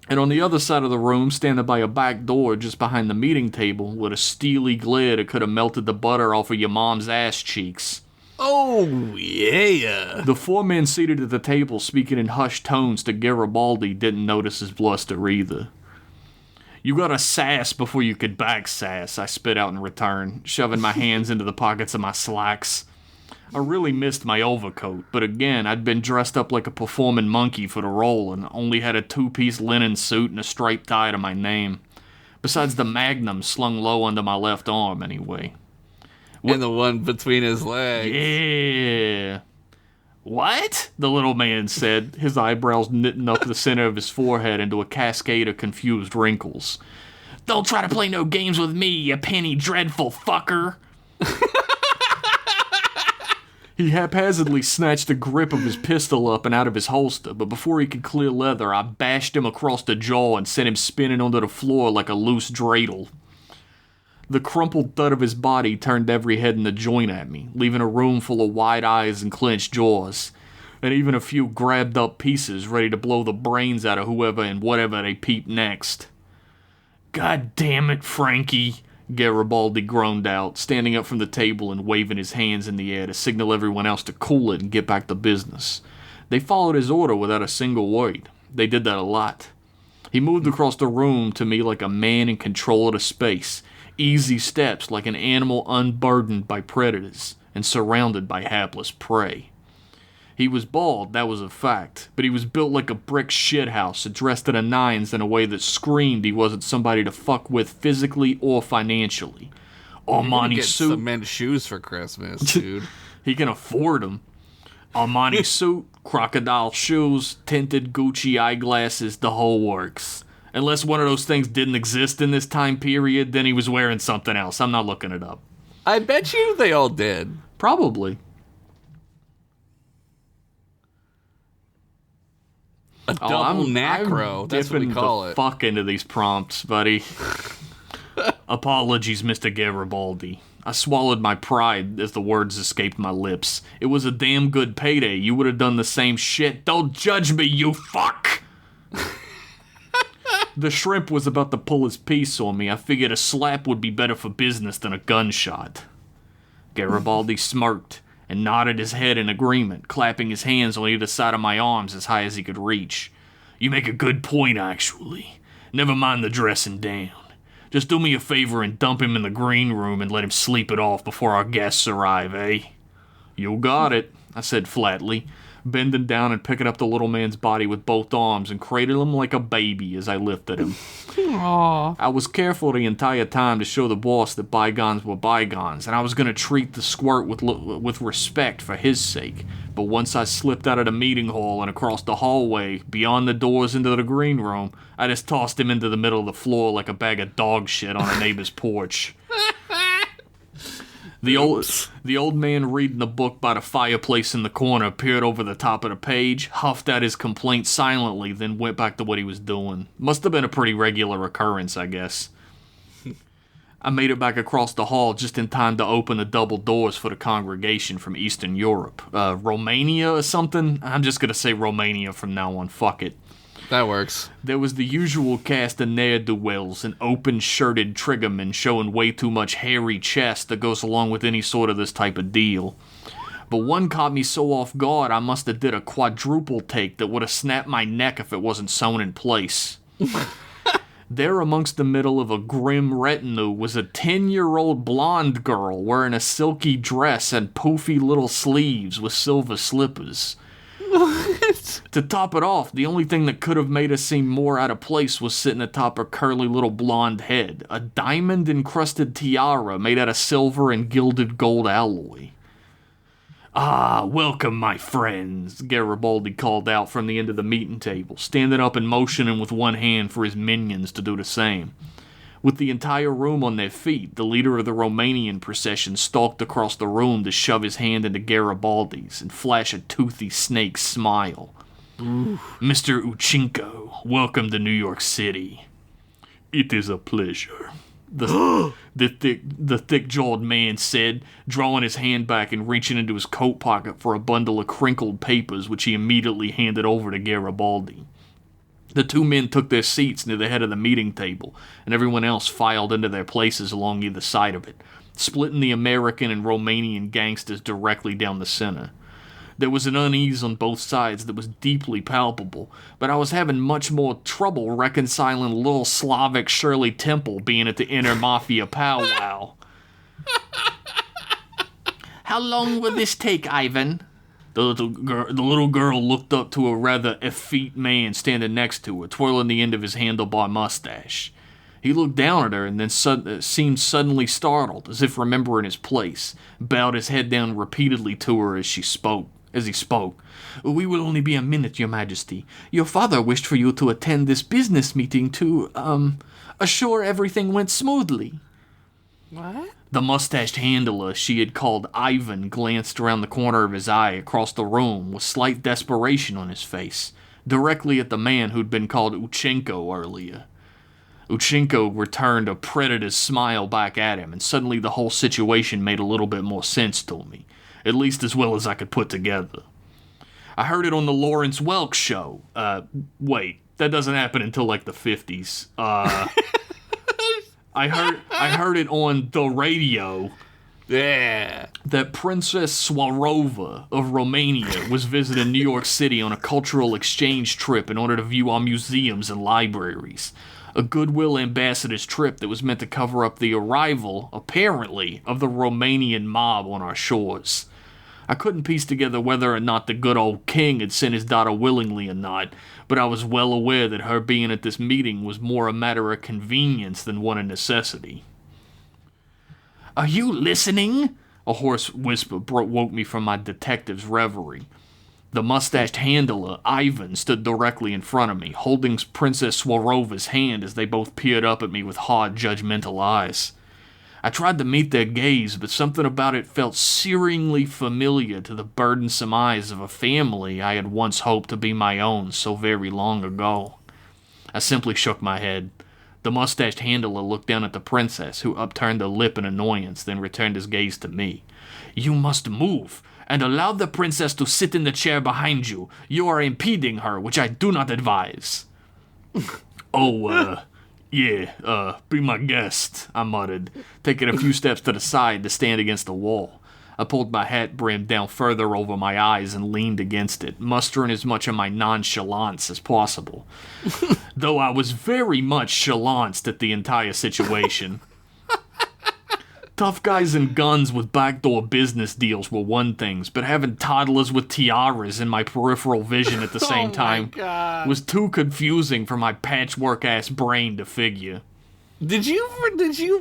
And on the other side of the room, standing by a back door just behind the meeting table, with a steely glare that could have melted the butter off of your mom's ass cheeks. Oh, yeah. The 4 men seated at the table speaking in hushed tones to Garibaldi didn't notice his bluster either. You gotta sass before you could back sass, I spit out in return, shoving my hands into the pockets of my slacks. I really missed my overcoat, but again, I'd been dressed up like a performing monkey for the role and only had a 2-piece linen suit and a striped tie to my name. Besides the magnum slung low under my left arm, anyway. And the one between his legs. Yeah. What? The little man said, his eyebrows knitting up the center of his forehead into a cascade of confused wrinkles. Don't try to play no games with me, you penny dreadful fucker. He haphazardly snatched the grip of his pistol up and out of his holster, but before he could clear leather, I bashed him across the jaw and sent him spinning onto the floor like a loose dreidel. The crumpled thud of his body turned every head in the joint at me, leaving a room full of wide eyes and clenched jaws, and even a few grabbed up pieces ready to blow the brains out of whoever and whatever they peeped next. God damn it, Frankie, Garibaldi groaned out, standing up from the table and waving his hands in the air to signal everyone else to cool it and get back to business. They followed his order without a single word. They did that a lot. He moved across the room to me like a man in control of the space, easy steps like an animal unburdened by predators and surrounded by hapless prey. He was bald, that was a fact, but he was built like a brick shithouse, dressed to the nines in a way that screamed he wasn't somebody to fuck with physically or financially. Armani get suit. cement shoes for Christmas, dude. He can afford them. Armani suit, crocodile shoes, tinted Gucci eyeglasses, the whole works. Unless one of those things didn't exist in this time period, then he was wearing something else. I'm not looking it up. I bet you they all did. Probably. A double nacro. That's what we call it. Fuck into these prompts, buddy. Apologies, Mr. Garibaldi. I swallowed my pride as the words escaped my lips. It was a damn good payday. You would have done the same shit. Don't judge me, you fuck! The shrimp was about to pull his piece on me. I figured a slap would be better for business than a gunshot. Garibaldi smirked and nodded his head in agreement, clapping his hands on either side of my arms as high as he could reach. You make a good point, actually. Never mind the dressing down. Just do me a favor and dump him in the green room and let him sleep it off before our guests arrive, eh? You got it, I said flatly, bending down and picking up the little man's body with both arms and cradling him like a baby as I lifted him. Aww. I was careful the entire time to show the boss that bygones were bygones, and I was going to treat the squirt with respect for his sake. But once I slipped out of the meeting hall and across the hallway, beyond the doors into the green room, I just tossed him into the middle of the floor like a bag of dog shit on a neighbor's porch. The old man reading the book by the fireplace in the corner peered over the top of the page, huffed out his complaint silently, then went back to what he was doing. Must have been a pretty regular occurrence, I guess. I made it back across the hall just in time to open the double doors for the congregation from Eastern Europe. Romania or something? I'm just gonna say Romania from now on, fuck it. That works. There was the usual cast of ne'er-do-wells and open-shirted triggermen showing way too much hairy chest that goes along with any sort of this type of deal. But one caught me so off guard I must have did a quadruple take that would have snapped my neck if it wasn't sewn in place. There amongst the middle of a grim retinue was a 10-year-old blonde girl wearing a silky dress and poofy little sleeves with silver slippers. What? To top it off, the only thing that could have made her seem more out of place was sitting atop her curly little blonde head, a diamond-encrusted tiara made out of silver and gilded gold alloy. Ah, welcome, my friends, Garibaldi called out from the end of the meeting table, standing up and motioning with one hand for his minions to do the same. With the entire room on their feet, the leader of the Romanian procession stalked across the room to shove his hand into Garibaldi's and flash a toothy snake smile. Ooh. Mr. Uchinko, welcome to New York City. It is a pleasure. The thick-jawed man said, drawing his hand back and reaching into his coat pocket for a bundle of crinkled papers, which he immediately handed over to Garibaldi. The two men took their seats near the head of the meeting table, and everyone else filed into their places along either side of it, splitting the American and Romanian gangsters directly down the center. There was an unease on both sides that was deeply palpable, but I was having much more trouble reconciling little Slavic Shirley Temple being at the inner mafia powwow. How long will this take, Ivan? The little girl looked up to a rather effete man standing next to her, twirling the end of his handlebar mustache. He looked down at her and then seemed suddenly startled, as if remembering his place, bowed his head down repeatedly to her as he spoke. We will only be a minute, Your Majesty. Your father wished for you to attend this business meeting to, assure everything went smoothly. What? The mustached handler she had called Ivan glanced around the corner of his eye across the room with slight desperation on his face, directly at the man who'd been called Uchenko earlier. Uchenko returned a predator's smile back at him, and suddenly the whole situation made a little bit more sense to me, at least as well as I could put together. I heard it on the Lawrence Welk show. Wait, that doesn't happen until like the 50s. I heard it on the radio. Yeah. That Princess Swarova of Romania was visiting New York City on a cultural exchange trip in order to view our museums and libraries. A goodwill ambassador's trip that was meant to cover up the arrival, apparently, of the Romanian mob on our shores. I couldn't piece together whether or not the good old king had sent his daughter willingly or not, but I was well aware that her being at this meeting was more a matter of convenience than one of necessity. "Are you listening?" A hoarse whisper woke me from my detective's reverie. The mustached handler, Ivan, stood directly in front of me, holding Princess Swarova's hand as they both peered up at me with hard, judgmental eyes. I tried to meet their gaze, but something about it felt searingly familiar to the burdensome eyes of a family I had once hoped to be my own so very long ago. I simply shook my head. The mustached handler looked down at the princess, who upturned a lip in annoyance, then returned his gaze to me. "You must move, and allow the princess to sit in the chair behind you. You are impeding her, which I do not advise." Be my guest," I muttered, taking a few steps to the side to stand against the wall. I pulled my hat brim down further over my eyes and leaned against it, mustering as much of my nonchalance as possible. Though I was very much chalanced at the entire situation. Tough guys and guns with backdoor business deals were one thing, but having toddlers with tiaras in my peripheral vision at the same time was too confusing for my patchwork-ass brain to figure. Did you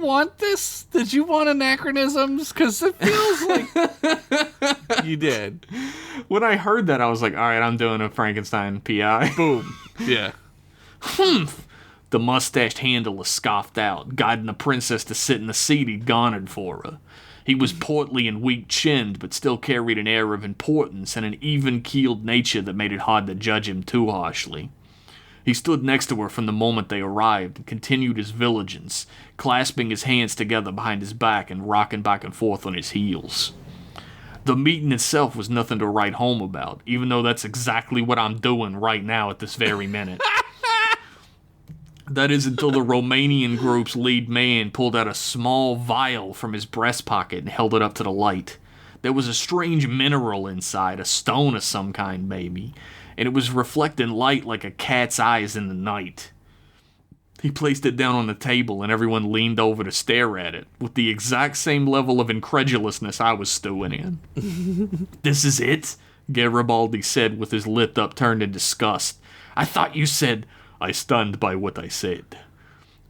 want this? Did you want Anachronisms? Because it feels like you did. When I heard that, I was like, all right, I'm doing a Frankenstein PI. Boom. Yeah. Humph! The mustached handler scoffed out, guiding the princess to sit in the seat he'd garnered for her. He was portly and weak-chinned, but still carried an air of importance and an even-keeled nature that made it hard to judge him too harshly. He stood next to her from the moment they arrived and continued his vigilance, clasping his hands together behind his back and rocking back and forth on his heels. The meeting itself was nothing to write home about, even though that's exactly what I'm doing right now at this very minute. That is until the Romanian group's lead man pulled out a small vial from his breast pocket and held it up to the light. There was a strange mineral inside, a stone of some kind maybe, and it was reflecting light like a cat's eyes in the night. He placed it down on the table and everyone leaned over to stare at it, with the exact same level of incredulousness I was stewing in. "This is it?" Garibaldi said with his lip upturned in disgust. "I thought you said..." I stand by what I said.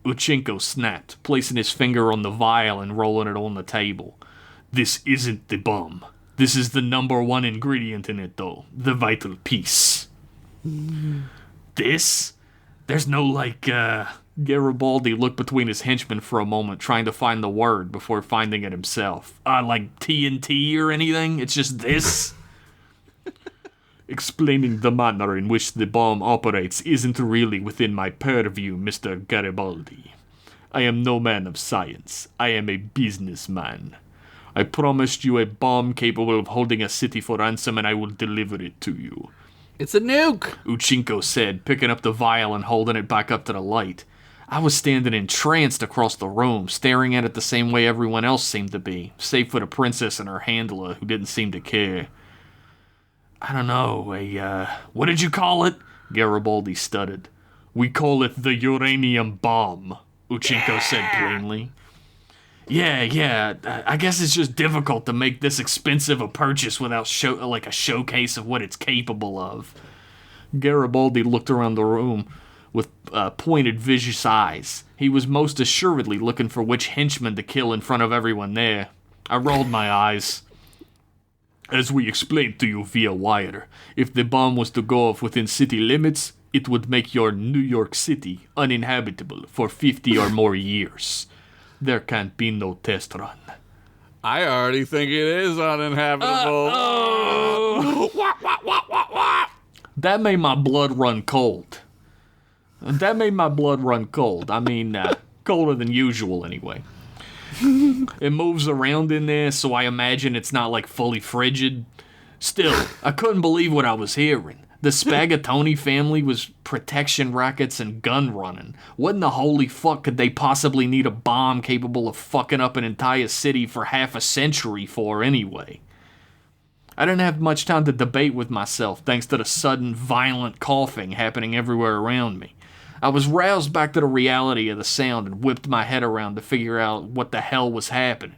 Uchenko snapped, placing his finger on the vial and rolling it on the table. "This isn't the bomb. This is the number one ingredient in it, though. The vital piece." "This? There's no, Garibaldi looked between his henchmen for a moment, trying to find the word before finding it himself. Like TNT or anything? It's just this?" Explaining the manner in which the bomb operates isn't really within my purview, Mr. Garibaldi. I am no man of science. I am a businessman. I promised you a bomb capable of holding a city for ransom, and I will deliver it to you. It's a nuke! Uchinko said, picking up the vial and holding it back up to the light. I was standing entranced across the room, staring at it the same way everyone else seemed to be, save for the princess and her handler, who didn't seem to care. I don't know, what did you call it? Garibaldi stuttered. We call it the uranium bomb, Uchinko said plainly. Yeah, I guess it's just difficult to make this expensive a purchase without a showcase of what it's capable of. Garibaldi looked around the room with pointed, vicious eyes. He was most assuredly looking for which henchman to kill in front of everyone there. I rolled my eyes. As we explained to you via wire, if the bomb was to go off within city limits, it would make your New York City uninhabitable for 50 or more years. There can't be no test run. I already think it is uninhabitable. That made my blood run cold. I mean, colder than usual anyway. It moves around in there, so I imagine it's not like fully frigid. Still, I couldn't believe what I was hearing. The Spaghettoni family was protection rackets and gun running. What in the holy fuck could they possibly need a bomb capable of fucking up an entire city for half a century for anyway? I didn't have much time to debate with myself thanks to the sudden violent coughing happening everywhere around me. I was roused back to the reality of the sound and whipped my head around to figure out what the hell was happening.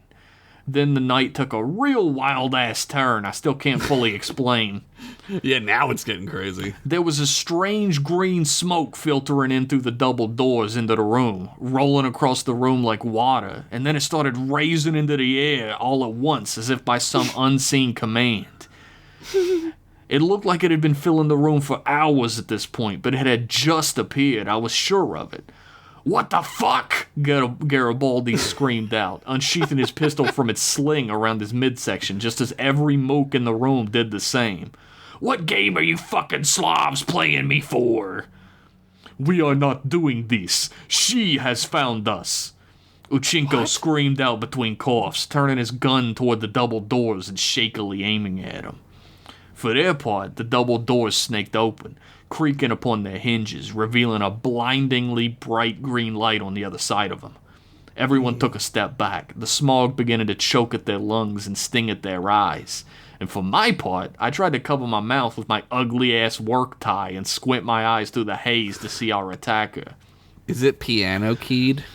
Then the night took a real wild-ass turn I still can't fully explain. Yeah, now it's getting crazy. There was a strange green smoke filtering in through the double doors into the room, rolling across the room like water, and then it started raising into the air all at once as if by some unseen command. It looked like it had been filling the room for hours at this point, but it had just appeared. I was sure of it. What the fuck? Garibaldi screamed out, unsheathing his pistol from its sling around his midsection, just as every mook in the room did the same. What game are you fucking Slavs playing me for? We are not doing this. She has found us. Uchinko screamed out between coughs, turning his gun toward the double doors and shakily aiming at him. For their part, the double doors snaked open, creaking upon their hinges, revealing a blindingly bright green light on the other side of them. Everyone took a step back, the smog beginning to choke at their lungs and sting at their eyes. And for my part, I tried to cover my mouth with my ugly-ass work tie and squint my eyes through the haze to see our attacker. Is it piano keyed?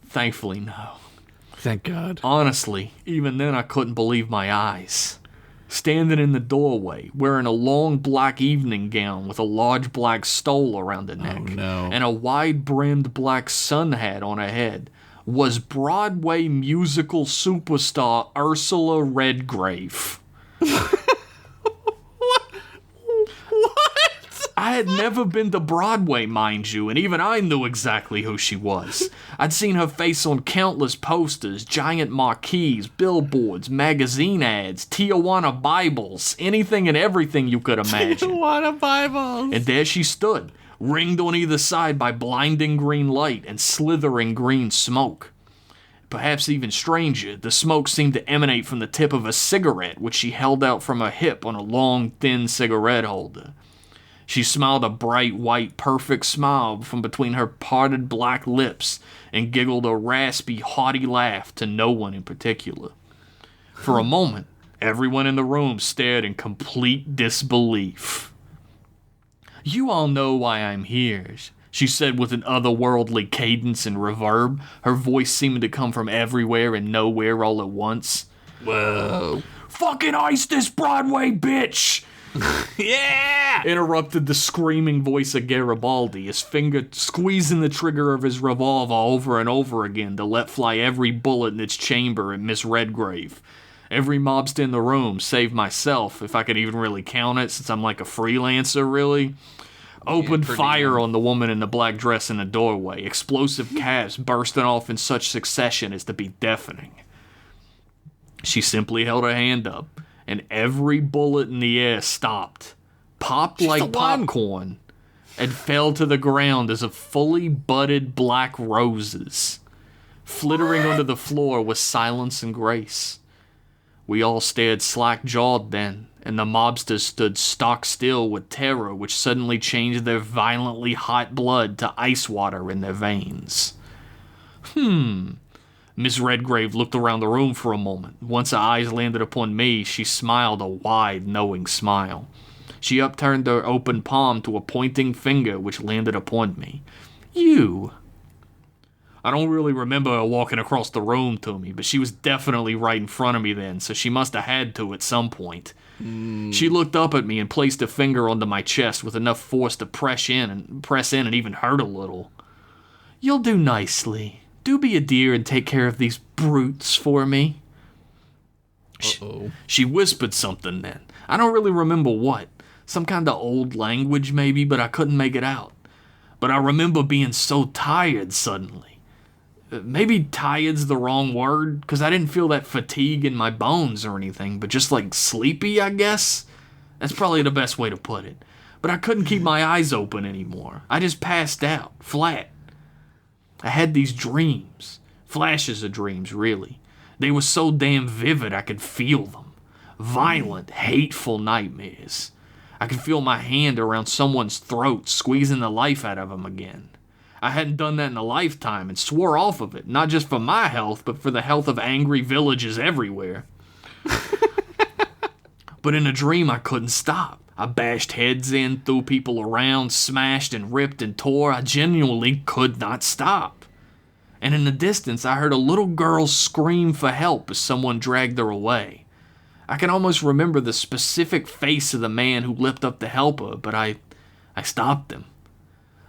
Thankfully, no. Thank God. Honestly, even then I couldn't believe my eyes. Standing in the doorway, wearing a long black evening gown with a large black stole around her neck, and a wide-brimmed black sun hat on her head, was Broadway musical superstar Ursula Redgrave. I had never been to Broadway, mind you, and even I knew exactly who she was. I'd seen her face on countless posters, giant marquees, billboards, magazine ads, Tijuana Bibles, anything and everything you could imagine. Tijuana Bibles! And there she stood, ringed on either side by blinding green light and slithering green smoke. Perhaps even stranger, the smoke seemed to emanate from the tip of a cigarette, which she held out from her hip on a long, thin cigarette holder. She smiled a bright, white, perfect smile from between her parted black lips and giggled a raspy, haughty laugh to no one in particular. For a moment, everyone in the room stared in complete disbelief. You all know why I'm here, she said with an otherworldly cadence and reverb, her voice seeming to come from everywhere and nowhere all at once. Whoa. Fucking ice this Broadway bitch! Yeah! Interrupted the screaming voice of Garibaldi, his finger squeezing the trigger of his revolver over and over again to let fly every bullet in its chamber at Miss Redgrave. Every mobster in the room, save myself, if I could even really count it, since I'm like a freelancer, really, opened fire on the woman in the black dress in the doorway, explosive caps bursting off in such succession as to be deafening. She simply held her hand up, and every bullet in the air stopped, popped She's the like one. popcorn, and fell to the ground as if fully budded black roses. Flittering onto the floor with silence and grace. We all stared slack-jawed then, and the mobsters stood stock still with terror which suddenly changed their violently hot blood to ice water in their veins. Miss Redgrave looked around the room for a moment. Once her eyes landed upon me, she smiled a wide, knowing smile. She upturned her open palm to a pointing finger which landed upon me. You. I don't really remember her walking across the room to me, but she was definitely right in front of me then, so she must have had to at some point. She looked up at me and placed a finger onto my chest with enough force to press in and even hurt a little. You'll do nicely. Do be a dear and take care of these brutes for me. She whispered something then. I don't really remember what. Some kind of old language maybe, but I couldn't make it out. But I remember being so tired suddenly. Maybe tired's the wrong word, because I didn't feel that fatigue in my bones or anything, but just like sleepy, I guess? That's probably the best way to put it. But I couldn't keep my eyes open anymore. I just passed out, flat. I had these dreams. Flashes of dreams, really. They were so damn vivid I could feel them. Violent, hateful nightmares. I could feel my hand around someone's throat, squeezing the life out of them again. I hadn't done that in a lifetime and swore off of it, not just for my health, but for the health of angry villages everywhere. But in a dream, I couldn't stop. I bashed heads in, threw people around, smashed and ripped and tore. I genuinely could not stop. And in the distance, I heard a little girl scream for help as someone dragged her away. I can almost remember the specific face of the man who leapt up to help her, but I stopped him.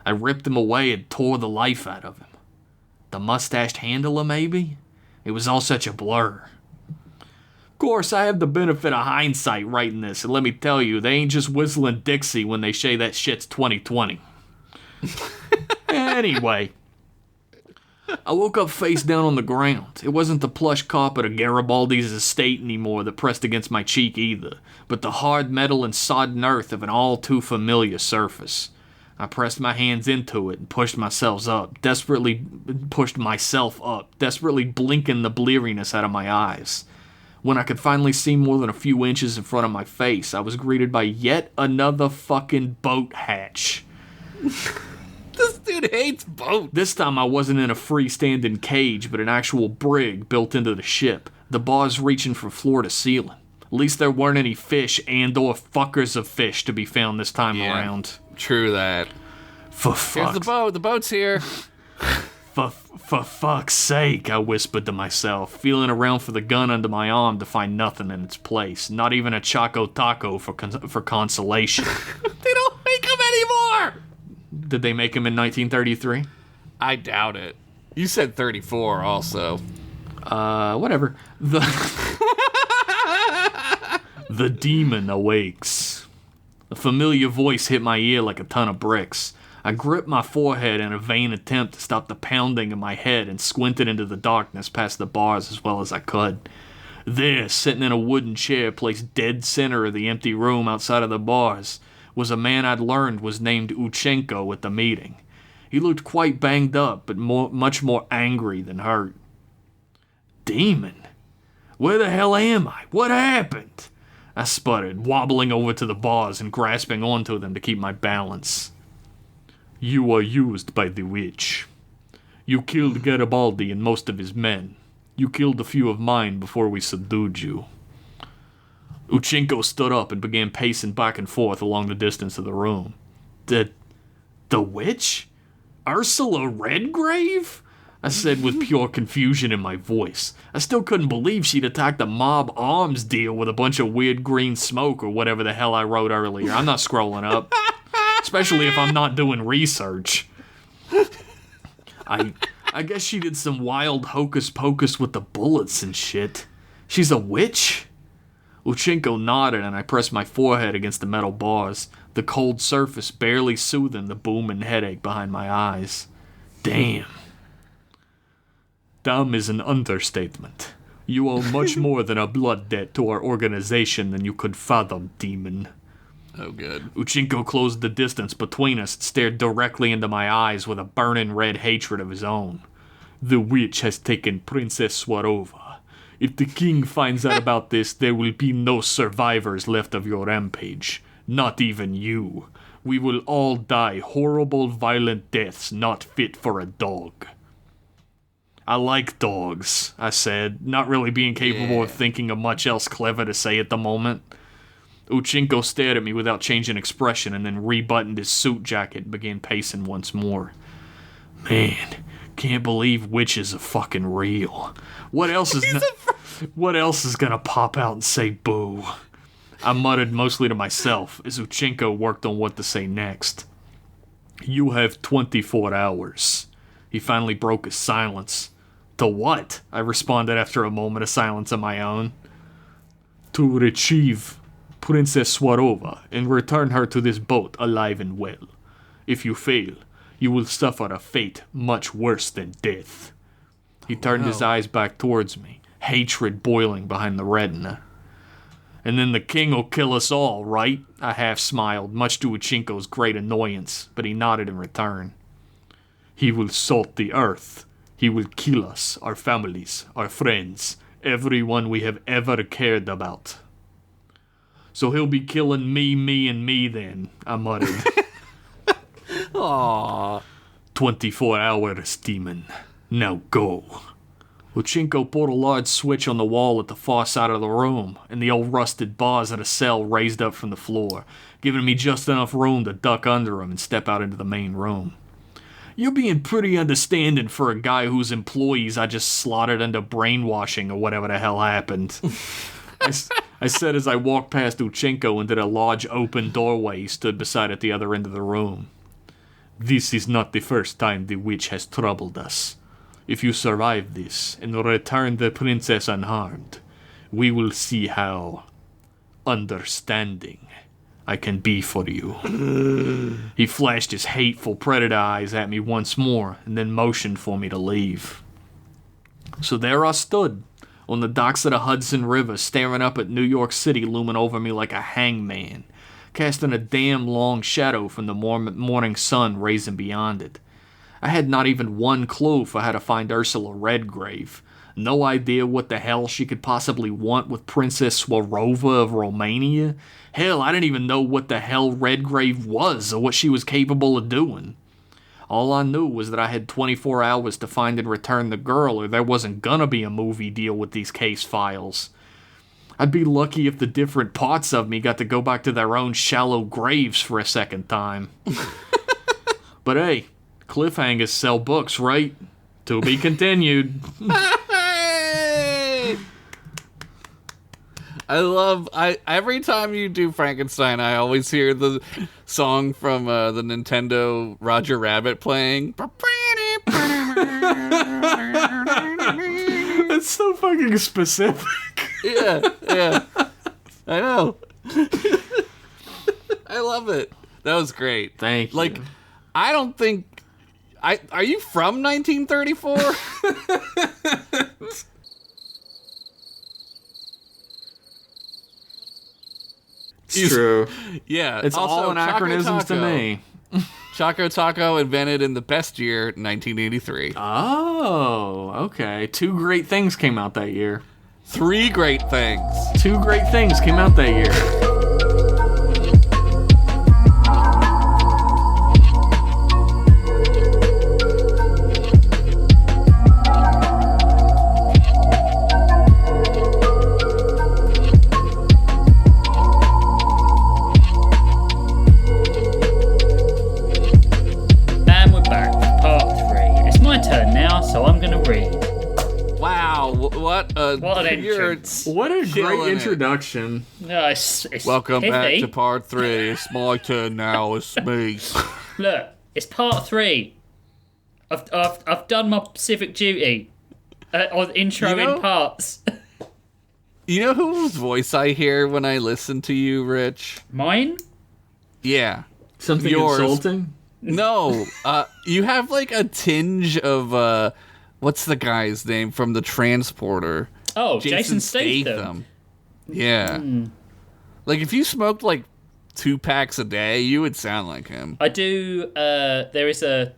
I ripped him away and tore the life out of him. The mustached handler, maybe? It was all such a blur. Of course, I have the benefit of hindsight writing this, and let me tell you, they ain't just whistling Dixie when they say that shit's 2020. Anyway, I woke up face down on the ground. It wasn't the plush carpet of Garibaldi's estate anymore that pressed against my cheek either, but the hard metal and sodden earth of an all too familiar surface. I pressed my hands into it and pushed myself up, desperately blinking the bleariness out of my eyes. When I could finally see more than a few inches in front of my face, I was greeted by yet another fucking boat hatch. This dude hates boats. This time I wasn't in a freestanding cage, but an actual brig built into the ship, the bars reaching from floor to ceiling. At least there weren't any fish and or fuckers of fish to be found this time around. True that. Here's the boat. The boat's here. For fuck's sake, I whispered to myself, feeling around for the gun under my arm to find nothing in its place. Not even a Choco Taco for consolation. They don't make them anymore. Did they make them in 1933? I doubt it. You said 34 also. Whatever. The demon awakes. A familiar voice hit my ear like a ton of bricks. I gripped my forehead in a vain attempt to stop the pounding in my head and squinted into the darkness past the bars as well as I could. There, sitting in a wooden chair placed dead center of the empty room outside of the bars, was a man I'd learned was named Uchenko at the meeting. He looked quite banged up, but much more angry than hurt. Demon? Where the hell am I? What happened? I sputtered, wobbling over to the bars and grasping onto them to keep my balance. You are used by the witch. You killed Garibaldi and most of his men. You killed a few of mine before we subdued you. Uchenko stood up and began pacing back and forth along the distance of the room. The witch? Ursula Redgrave? I said with pure confusion in my voice. I still couldn't believe she'd attacked a mob arms deal with a bunch of weird green smoke or whatever the hell I wrote earlier. I'm not scrolling up. Especially if I'm not doing research. I guess she did some wild hocus pocus with the bullets and shit. She's a witch? Uchenko nodded and I pressed my forehead against the metal bars, the cold surface barely soothing the booming headache behind my eyes. Damn. Dumb is an understatement. You owe much more than a blood debt to our organization than you could fathom, demon. Oh, good. Uchinko closed the distance between us and stared directly into my eyes with a burning red hatred of his own. The witch has taken Princess Swarova. If the king finds out about this, there will be no survivors left of your rampage. Not even you. We will all die horrible, violent deaths not fit for a dog. I like dogs, I said, not really being capable of thinking of much else clever to say at the moment. Uchinko stared at me without changing expression and then rebuttoned his suit jacket and began pacing once more. Man, can't believe witches are fucking real. What else is gonna pop out and say boo? I muttered mostly to myself as Uchinko worked on what to say next. You have 24 hours. He finally broke his silence. To what? I responded after a moment of silence of my own. To retrieve Princess Swarova and return her to this boat alive and well. If you fail, you will suffer a fate much worse than death. He turned his eyes back towards me, hatred boiling behind the retina. And then the king will kill us all, right? I half smiled, much to Uchinko's great annoyance, but he nodded in return. He will salt the earth. He will kill us, our families, our friends, everyone we have ever cared about. So he'll be killing me, and me then, I muttered. Aww. 24 hours, demon. Now go. Uchinko pulled a large switch on the wall at the far side of the room, and the old rusted bars of the cell raised up from the floor, giving me just enough room to duck under him and step out into the main room. You're being pretty understanding for a guy whose employees I just slaughtered into brainwashing or whatever the hell happened. I said as I walked past Uchinko into the large open doorway he stood beside at the other end of the room. This is not the first time the witch has troubled us. If you survive this and return the princess unharmed, we will see how understanding I can be for you. He flashed his hateful predator eyes at me once more and then motioned for me to leave. So there I stood, on the docks of the Hudson River, staring up at New York City looming over me like a hangman, casting a damn long shadow from the morning sun raising beyond it. I had not even one clue for how to find Ursula Redgrave. No idea what the hell she could possibly want with Princess Swarova of Romania. Hell, I didn't even know what the hell Redgrave was or what she was capable of doing. All I knew was that I had 24 hours to find and return the girl, or there wasn't gonna be a movie deal with these case files. I'd be lucky if the different parts of me got to go back to their own shallow graves for a second time. But hey, cliffhangers sell books, right? To be continued. Every time you do Frankenstein, I always hear the song from the Nintendo Roger Rabbit playing. That's so fucking specific. Yeah. I know. I love it. That was great. Thank you. Like, I don't think... Are you from 1934? It's true. Yeah. It's also, all anachronisms to me. Choco Taco invented in the best year, 1983. Oh, okay. 2 great things came out that year. 3 great things. 2 great things came out that year. So I'm gonna read. Wow, what an entrance. What a great introduction. No, it's Welcome pithy. back to part 3. It's my turn now. It's me. Look, it's part 3. I've done my civic duty on introing parts. You know whose voice I hear when I listen to you, Rich? Mine? Yeah. Something Yours. insulting? No, you have like a tinge of what's the guy's name from the Transporter? Oh, Jason Statham. Yeah. Like, if you smoked, like, 2 packs a day, you would sound like him. I do. There is a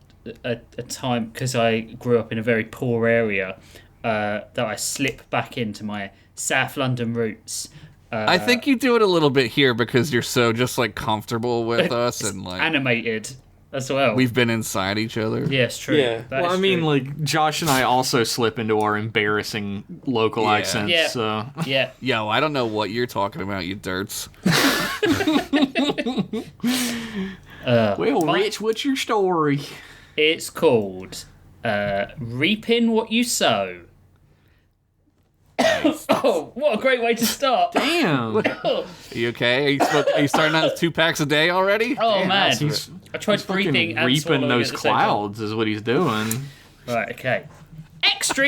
time, because I grew up in a very poor area, that I slip back into my South London roots. I think you do it a little bit here because you're so just, like, comfortable with us and, like... animated as well. We've been inside each other. Yes, true. Yeah. That Well, is I mean, true. like, Josh and I also slip into our embarrassing local accents, Yeah. so... Yeah. Yo, I don't know what you're talking about, you dirts. Well, Rich, what's your story? It's called Reaping What You Sow. Oh, what a great way to start. Damn. Are you okay? Are you starting out with 2 packs a day already? Oh, man. He's I tried breathing and reaping swallowing those at the same time. clouds is what he's doing. Right, okay. Extra,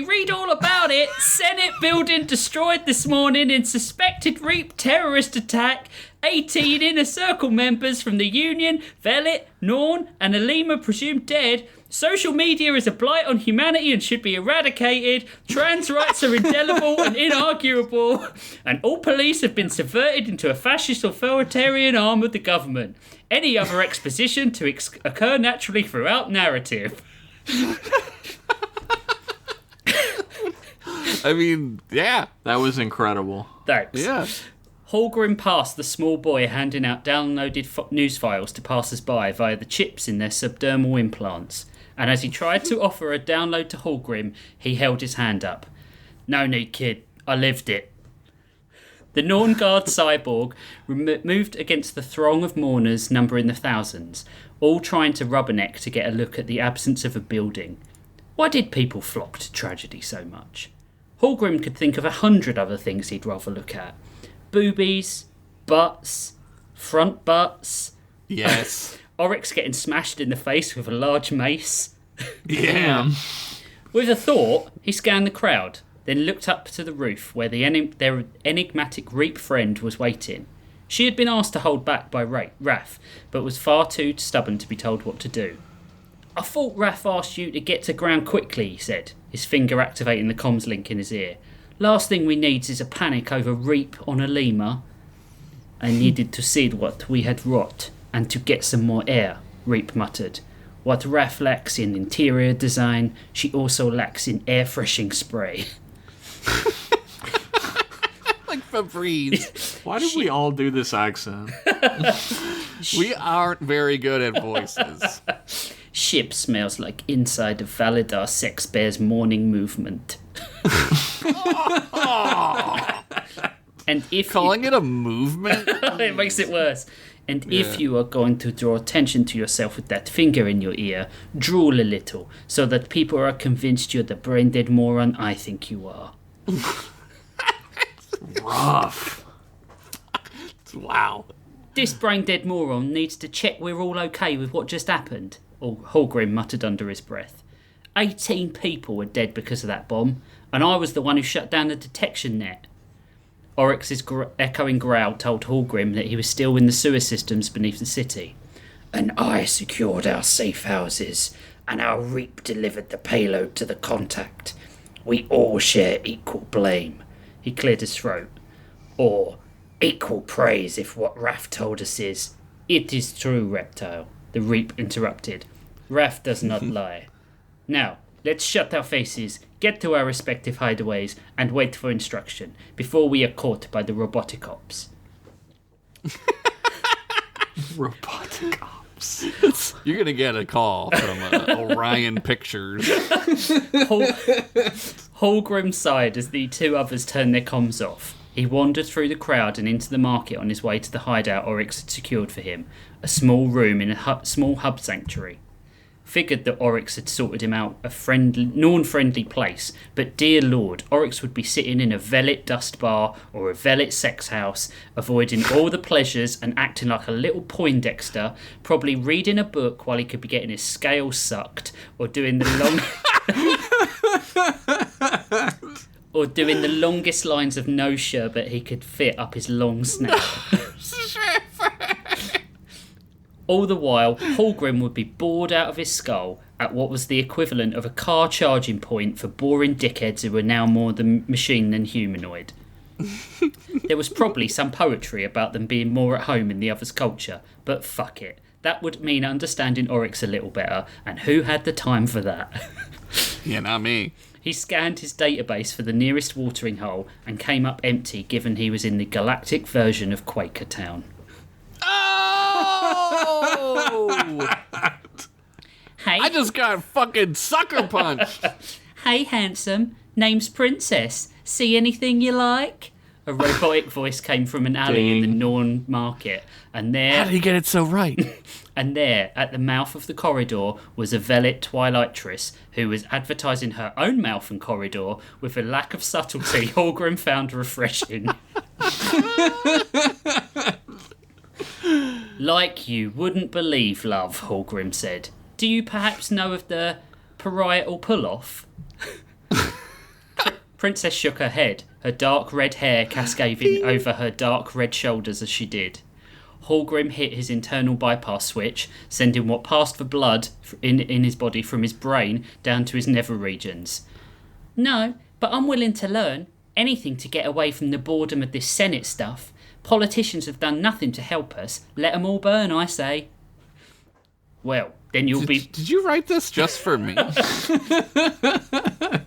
read all about it. Senate building destroyed this morning in suspected Reap terrorist attack. 18 Inner Circle members from the Union, Velit, Norn, and Alima presumed dead. Social media is a blight on humanity and should be eradicated. Trans rights are indelible and inarguable. And all police have been subverted into a fascist authoritarian arm of the government. Any other exposition to occur naturally throughout narrative. I mean, yeah. That was incredible. Thanks. Yeah. Holgrim passed the small boy handing out downloaded news files to passers-by via the chips in their subdermal implants. And as he tried to offer a download to Holgrim, he held his hand up. No need, kid. I lived it. The Norn Guard cyborg moved against the throng of mourners numbering the thousands, all trying to rubberneck to get a look at the absence of a building. Why did people flock to tragedy so much? Holgrim could think of 100 other things he'd rather look at. Boobies, butts, front butts. Yes. Oryx getting smashed in the face with a large mace. Damn. With a thought, he scanned the crowd, then looked up to the roof where their enigmatic Reap friend was waiting. She had been asked to hold back by Raph, but was far too stubborn to be told what to do. I thought Raph asked you to get to ground quickly, he said, his finger activating the comms link in his ear. Last thing we need is a panic over Reap on Alima. I needed to see what we had wrought, and to get some more air, Reap muttered. What Raph lacks in interior design, she also lacks in air freshening spray. Like Febreze. Why did we all do this accent? We aren't very good at voices. Ship smells like inside of Validar Sex Bear's morning movement. And if Calling it a movement? it makes it worse. And if you are going to draw attention to yourself with that finger in your ear, drool a little, so that people are convinced you're the brain-dead moron I think you are. Rough. Wow. This brain-dead moron needs to check we're all okay with what just happened, Holgrim muttered under his breath. 18 people were dead because of that bomb, and I was the one who shut down the detection net. Oryx's echoing growl told Holgrim that he was still in the sewer systems beneath the city. And I secured our safe houses, and our Reap delivered the payload to the contact. We all share equal blame. He cleared his throat. Or equal praise if what Raph told us is. It is true, Reptile, the Reap interrupted. Raph does not lie. Now, let's shut our faces, get to our respective hideaways, and wait for instruction, before we are caught by the robotic ops. Robotic ops. You're going to get a call from Orion Pictures. Holgrim sighed as the two others turned their comms off. He wandered through the crowd and into the market on his way to the hideout Oryx had secured for him, a small room in a small hub sanctuary. Figured that Oryx had sorted him out a non-friendly place, but dear lord, Oryx would be sitting in a Velit dust bar or a Velit sex house, avoiding all the pleasures and acting like a little Poindexter, probably reading a book while he could be getting his scales sucked, or doing the longest lines of no sherbet he could fit up his long snout. All the while, Hallgrim would be bored out of his skull at what was the equivalent of a car charging point for boring dickheads who were now more the machine than humanoid. There was probably some poetry about them being more at home in the other's culture, but fuck it. That would mean understanding Oryx a little better, and who had the time for that? Yeah, not me. He scanned his database for the nearest watering hole and came up empty, given he was in the galactic version of Quakertown. Oh! Hey, I just got fucking sucker punched. hey, handsome. Name's Princess. See anything you like? A robotic voice came from an alley in the Norn market, and there... How did he get it so right? And there, at the mouth of the corridor, was a Velit Twilightress who was advertising her own mouth and corridor with a lack of subtlety Hallgrim found refreshing. Like you wouldn't believe, love, Hallgrim said. Do you perhaps know of the parietal pull-off? Princess shook her head, her dark red hair cascading over her dark red shoulders as she did. Hallgrim hit his internal bypass switch, sending what passed for blood in his body from his brain down to his nether regions. No, but I'm willing to learn. Anything to get away from the boredom of this Senate stuff. Politicians have done nothing to help us. Let 'em all burn, I say. Well, then you'll be... Did you write this just for me?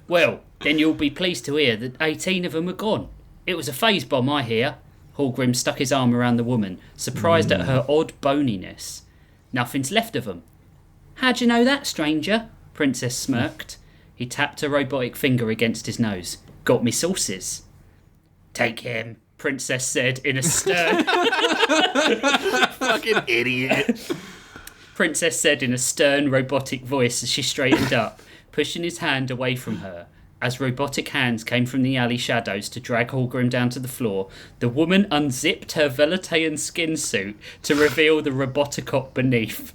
Well, then you'll be pleased to hear that 18 of them are gone. It was a phase bomb, I hear. Hallgrim stuck his arm around the woman, surprised at her odd boniness. Nothing's left of them. How'd you know that, stranger? Princess smirked. He tapped a robotic finger against his nose. Got me sources. Take him, Princess said in a stern... Fucking idiot. Princess said in a stern, robotic voice as she straightened up, pushing his hand away from her. As robotic hands came from the alley shadows to drag Hallgrim down to the floor, the woman unzipped her Veletaean skin suit to reveal the robotocop beneath.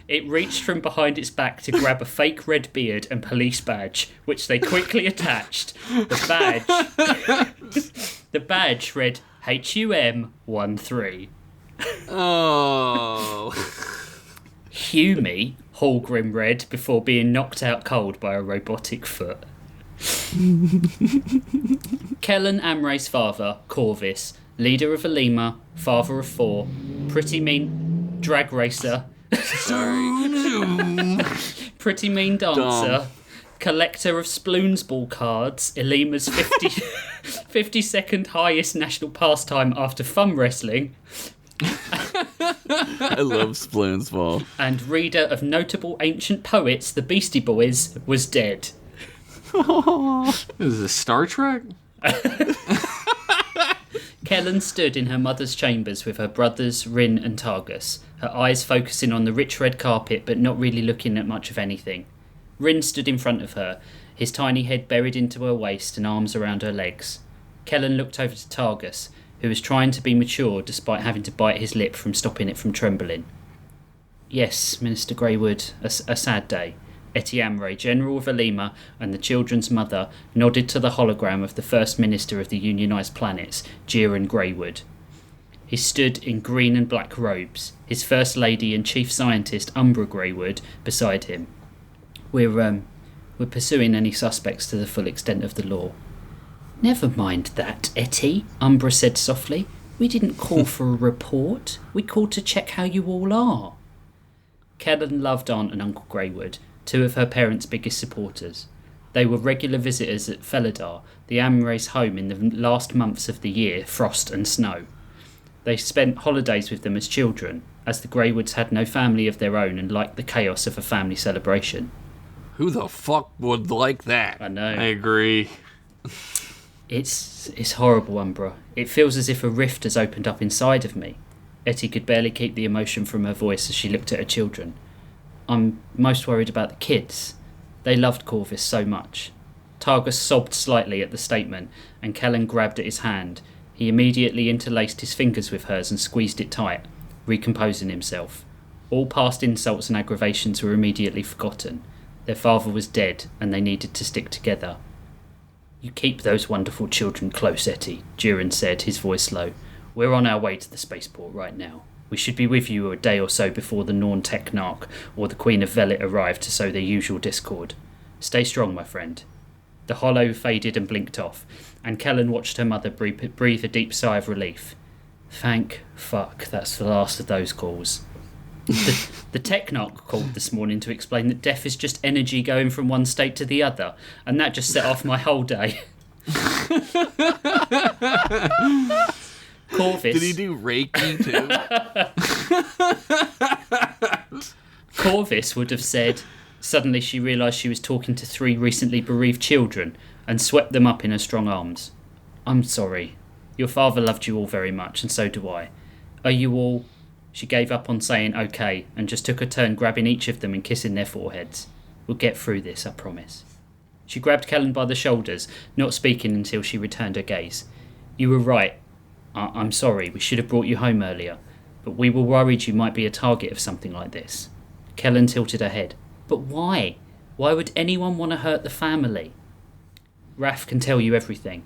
It reached from behind its back to grab a fake red beard and police badge, which they quickly attached. The badge read HUM-13. Oh. Hew me, Hallgrim read before being knocked out cold by a robotic foot. Kellen Amray's father, Corvus, leader of Alima, father of 4, pretty mean drag racer, pretty mean dancer, collector of Sploonsball cards, Alima's 52nd highest national pastime after thumb wrestling, I love Sploonsball. and reader of notable ancient poets, the Beastie Boys, was dead. Is this Star Trek? Kellen stood in her mother's chambers with her brothers Rin and Targus, her eyes focusing on the rich red carpet but not really looking at much of anything. Rin stood in front of her, his tiny head buried into her waist and arms around her legs. Kellen looked over to Targus, who was trying to be mature despite having to bite his lip from stopping it from trembling. Yes, Minister Greywood, a sad day. Etty Amray, General of Alima, and the children's mother nodded to the hologram of the First Minister of the Unionised Planets, Jiren Greywood. He stood in green and black robes, his First Lady and Chief Scientist, Umbra Greywood, beside him. We're pursuing any suspects to the full extent of the law. Never mind that, Etty, Umbra said softly. We didn't call for a report. We called to check how you all are. Kellen loved Aunt and Uncle Greywood, two of her parents' biggest supporters. They were regular visitors at Felidar, the Amray's home in the last months of the year, frost and snow. They spent holidays with them as children, as the Greywoods had no family of their own and liked the chaos of a family celebration. Who the fuck would like that? I know. I agree. It's horrible, Umbra. It feels as if a rift has opened up inside of me. Etty could barely keep the emotion from her voice as she looked at her children. I'm most worried about the kids. They loved Corvus so much. Targus sobbed slightly at the statement, and Kellen grabbed at his hand. He immediately interlaced his fingers with hers and squeezed it tight, recomposing himself. All past insults and aggravations were immediately forgotten. Their father was dead, and they needed to stick together. You keep those wonderful children close, Etty, Jiren said, his voice low. We're on our way to the spaceport right now. We should be with you a day or so before the Norn Technarch or the Queen of Velit arrive to sow their usual discord. Stay strong, my friend. The hollow faded and blinked off, and Kellen watched her mother breathe a deep sigh of relief. Thank fuck, that's the last of those calls. The Technarch called this morning to explain that death is just energy going from one state to the other, and that just set off my whole day. Corvus. Did he do Reiki too? Corvus would have said, suddenly she realised she was talking to 3 recently bereaved children and swept them up in her strong arms. I'm sorry. Your father loved you all very much, and so do I. Are you all... She gave up on saying okay and just took a turn grabbing each of them and kissing their foreheads. We'll get through this, I promise. She grabbed Kellen by the shoulders, not speaking until she returned her gaze. You were right. I'm sorry, we should have brought you home earlier, but we were worried you might be a target of something like this. Kellen tilted her head. But why? Why would anyone want to hurt the family? Raph can tell you everything.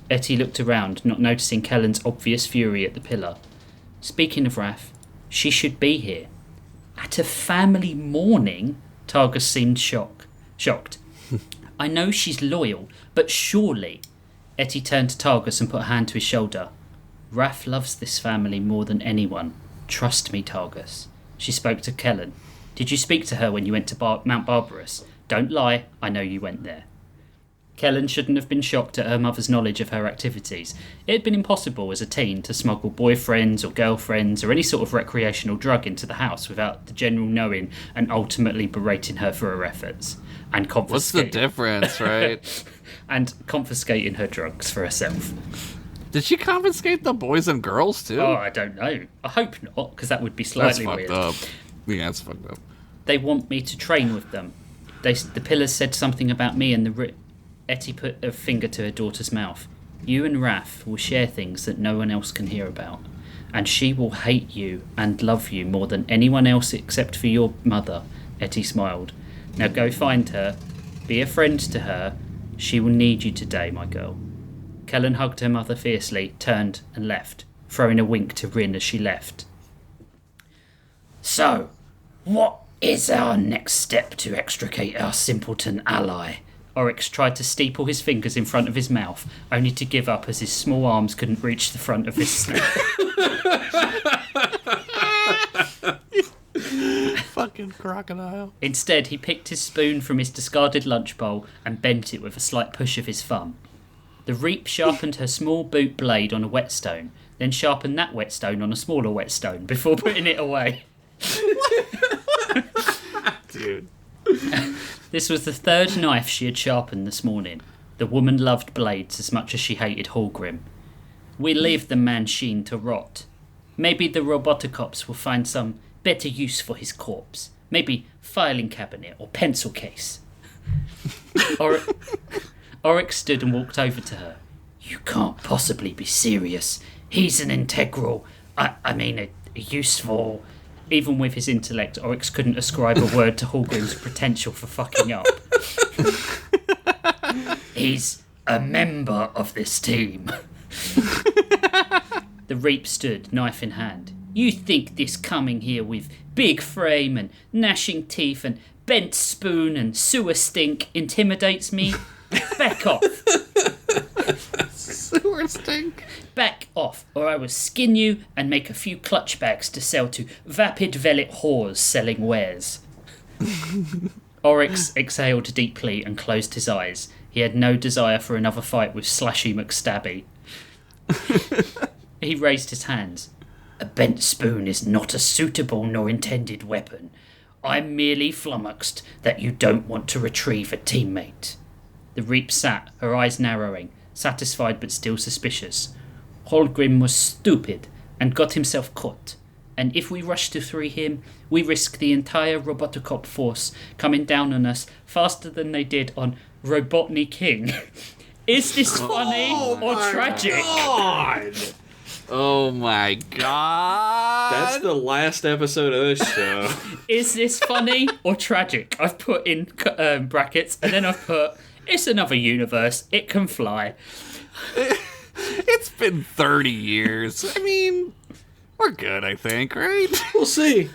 Etty looked around, not noticing Kellen's obvious fury at the pillar. Speaking of Raph, she should be here. At a family mourning? Targus seemed shocked. I know she's loyal, but surely... Etty turned to Targus and put a hand to his shoulder. Raph loves this family more than anyone. Trust me, Targus. She spoke to Kellen. Did you speak to her when you went to Mount Barbarous? Don't lie, I know you went there. Kellen shouldn't have been shocked at her mother's knowledge of her activities. It had been impossible as a teen to smuggle boyfriends or girlfriends or any sort of recreational drug into the house without the general knowing and ultimately berating her for her efforts. And What's the difference, right? And confiscating her drugs for herself. Did she confiscate the boys and girls too? Oh, I don't know. I hope not, because that would be slightly weird. That's fucked up. Yeah, that's fucked up. They want me to train with them. The pillars said something about me and the... Etty put a finger to her daughter's mouth. You and Raph will share things that no one else can hear about. And she will hate you and love you more than anyone else except for your mother. Etty smiled. Now go find her. Be a friend to her. She will need you today, my girl. Kellen hugged her mother fiercely, turned and left, throwing a wink to Rin as she left. So, what is our next step to extricate our simpleton ally? Oryx tried to steeple his fingers in front of his mouth, only to give up as his small arms couldn't reach the front of his snout. Fucking crocodile. Instead, he picked his spoon from his discarded lunch bowl and bent it with a slight push of his thumb. The Reap sharpened her small boot blade on a whetstone, then sharpened that whetstone on a smaller whetstone before putting it away. Dude. This was the 3rd knife she had sharpened this morning. The woman loved blades as much as she hated Hallgrim. We leave the man-sheen to rot. Maybe the roboticops will find some better use for his corpse. Maybe filing cabinet or pencil case. Oryx stood and walked over to her. You can't possibly be serious. He's an integral... a useful... Even with his intellect, Oryx couldn't ascribe a word to Hallgrim's potential for fucking up. He's a member of this team. The Reap stood, knife in hand. You think this coming here with big frame and gnashing teeth and bent spoon and sewer stink intimidates me? Back off. Sewer stink. Back off, or I will skin you and make a few clutch bags to sell to vapid Velit whores selling wares. Oryx exhaled deeply and closed his eyes. He had no desire for another fight with Slashy McStabby. He raised his hands. A bent spoon is not a suitable nor intended weapon. I'm merely flummoxed that you don't want to retrieve a teammate. The Reap sat, her eyes narrowing, satisfied but still suspicious. Hallgrim was stupid and got himself caught. And if we rush to free him, we risk the entire Roboticop force coming down on us faster than they did on Robotnik King. Is this funny or tragic? God. Oh my god. That's the last episode of this show. Is this funny or tragic? I've put in brackets and then I've put, it's another universe, it can fly. It's been 30 years. I mean, We're good, I think, right? We'll see.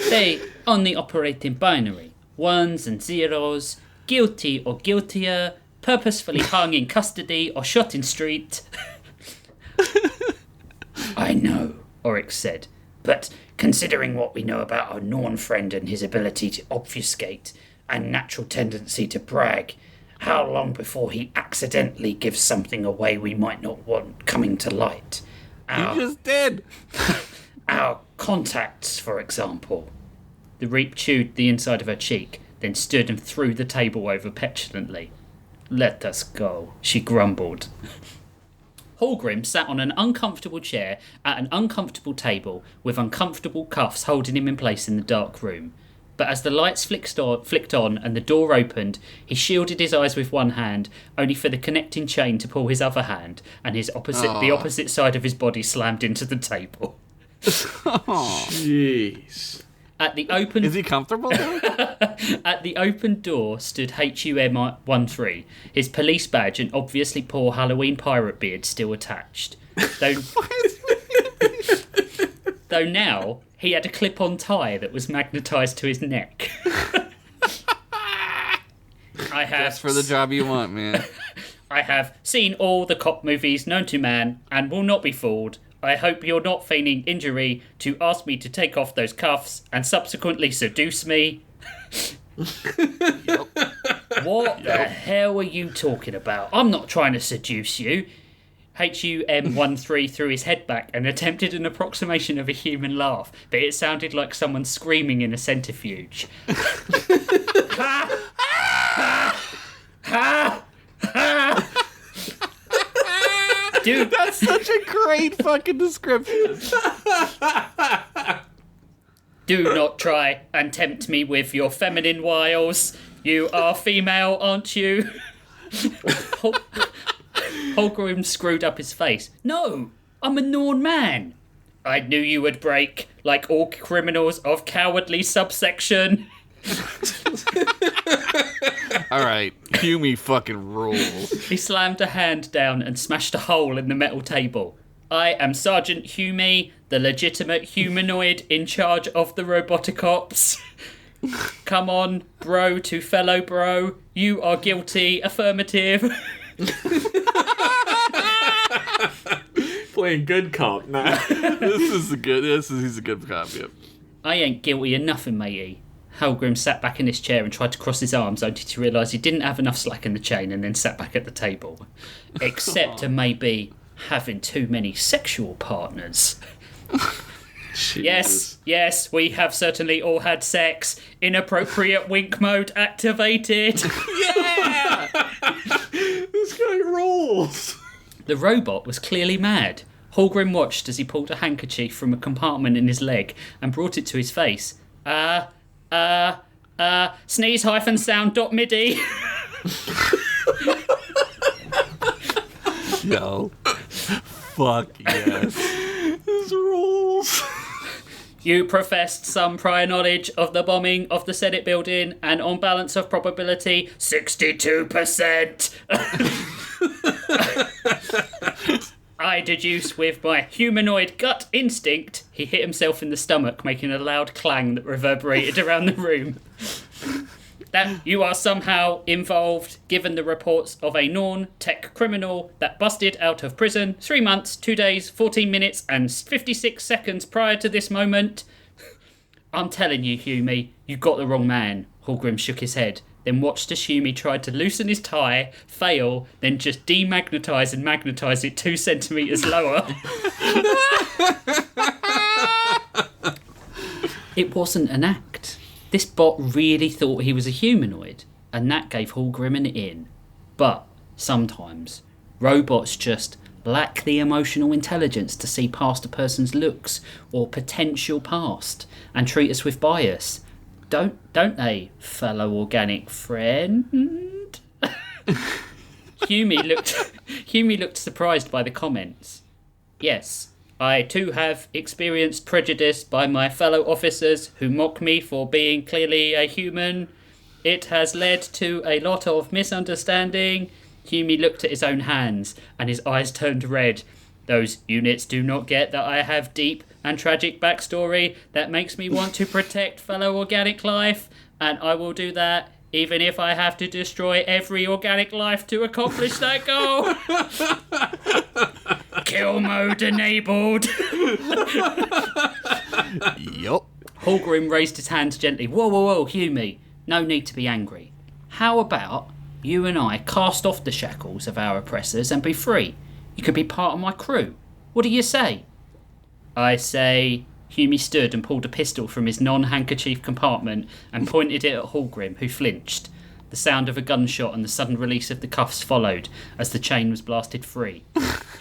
They only operate in binary. Ones and zeros. Guilty or guiltier. Purposefully hung in custody or shot in street. I know, Oryx said. But considering what we know about our Norn friend and his ability to obfuscate and natural tendency to brag, how long before he accidentally gives something away we might not want coming to light? You just did. Our contacts, for example. The Reap chewed the inside of her cheek, then stood and threw the table over petulantly. Let us go, she grumbled. Hallgrim sat on an uncomfortable chair at an uncomfortable table with uncomfortable cuffs holding him in place in the dark room. But as the lights flicked on and the door opened, he shielded his eyes with one hand, only for the connecting chain to pull his other hand, and the opposite side of his body slammed into the table. Jeez. At the open Is he comfortable though? At the open door stood HUM-13, his police badge and obviously poor Halloween pirate beard still attached. Though now he had a clip-on tie that was magnetised to his neck. That's for the job you want, man. I have seen all the cop movies known to man and will not be fooled. I hope you're not feigning injury to ask me to take off those cuffs and subsequently seduce me. Yep. What the hell are you talking about? I'm not trying to seduce you. HUM-13 threw his head back and attempted an approximation of a human laugh, but it sounded like someone screaming in a centrifuge. Ha! Ha! Ha! Ha! Dude, That's such a great fucking description. do not try and tempt me with your feminine wiles. You are female, aren't you? Holgrim screwed up his face. No, I'm a Norn man. I knew you would break, like all criminals of cowardly subsection. Alright, Hume fucking rules. He slammed a hand down and smashed a hole in the metal table. I am Sergeant Hume, the legitimate humanoid in charge of the robotic ops. Come on, bro to fellow bro. You are guilty. Affirmative. Playing good cop now. He's a good cop, yep. I ain't guilty of nothing, matey. Hallgrim sat back in his chair and tried to cross his arms, only to realise he didn't have enough slack in the chain, and then sat back at the table. Except to maybe having too many sexual partners. Yes, we have certainly all had sex. Inappropriate wink mode activated. Yeah! This guy rolls. The robot was clearly mad. Hallgrim watched as he pulled a handkerchief from a compartment in his leg and brought it to his face. Sneeze-sound.midi. Yo. Fuck yes. This rules. You professed some prior knowledge of the bombing of the Senate building, and on balance of probability, 62%. I deduce with my humanoid gut instinct, he hit himself in the stomach, making a loud clang that reverberated around the room, that you are somehow involved, given the reports of a Norn tech criminal that busted out of prison 3 months, 2 days, 14 minutes, and 56 seconds prior to this moment. I'm telling you, Hume, you got the wrong man. Hallgrim shook his head, then watched as Hume tried to loosen his tie, fail, then just demagnetise and magnetise it 2 centimetres lower. It wasn't an act. This bot really thought he was a humanoid, and that gave Hallgrim an in. But sometimes, robots just lack the emotional intelligence to see past a person's looks or potential past and treat us with bias. Don't they, fellow organic friend? Hume looked surprised by the comments. Yes, I too have experienced prejudice by my fellow officers who mock me for being clearly a human. It has led to a lot of misunderstanding. Hume looked at his own hands, and his eyes turned red. Those units do not get that I have deep and tragic backstory that makes me want to protect fellow organic life, and I will do that even if I have to destroy every organic life to accomplish that goal. Kill mode enabled. Yup. Hallgrim raised his hand gently. Whoa, Hume. No need to be angry. How about you and I cast off the shackles of our oppressors and be free? You could be part of my crew. What do you say? I say... Hume stood and pulled a pistol from his non-handkerchief compartment and pointed it at Hallgrim, who flinched. The sound of a gunshot and the sudden release of the cuffs followed as the chain was blasted free.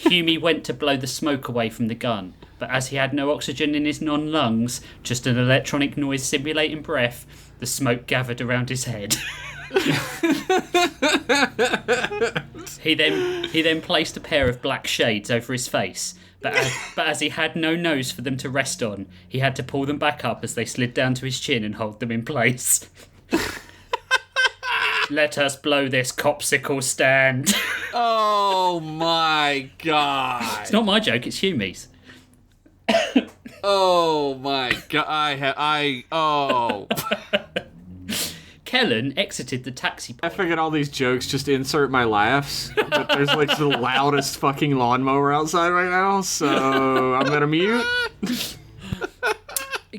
Hume went to blow the smoke away from the gun, but as he had no oxygen in his non-lungs, just an electronic noise simulating breath, the smoke gathered around his head. He then placed a pair of black shades over his face, but as he had no nose for them to rest on, he had to pull them back up as they slid down to his chin and hold them in place. Let us blow this copsicle stand. Oh my god. It's not my joke, it's Hume's. Oh my god. Oh. Kellen exited the taxi I pod. figured all these jokes just to insert my laughs, but there's like the loudest fucking lawnmower outside right now, so I'm gonna mute.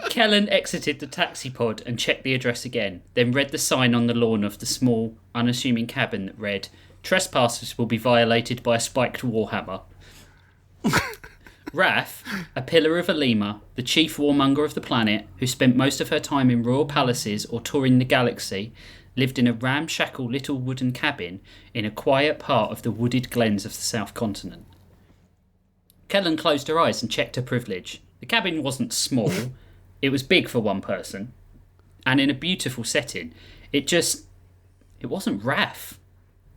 Kellen exited the taxi pod and checked the address again, then read the sign on the lawn of the small, unassuming cabin that read, "Trespassers will be violated by a spiked warhammer." Raph, a pillar of a lemur, the chief warmonger of the planet, who spent most of her time in royal palaces or touring the galaxy, lived in a ramshackle little wooden cabin in a quiet part of the wooded glens of the South Continent. Kellen closed her eyes and checked her privilege. The cabin wasn't small, it was big for one person, and in a beautiful setting. It wasn't Raph.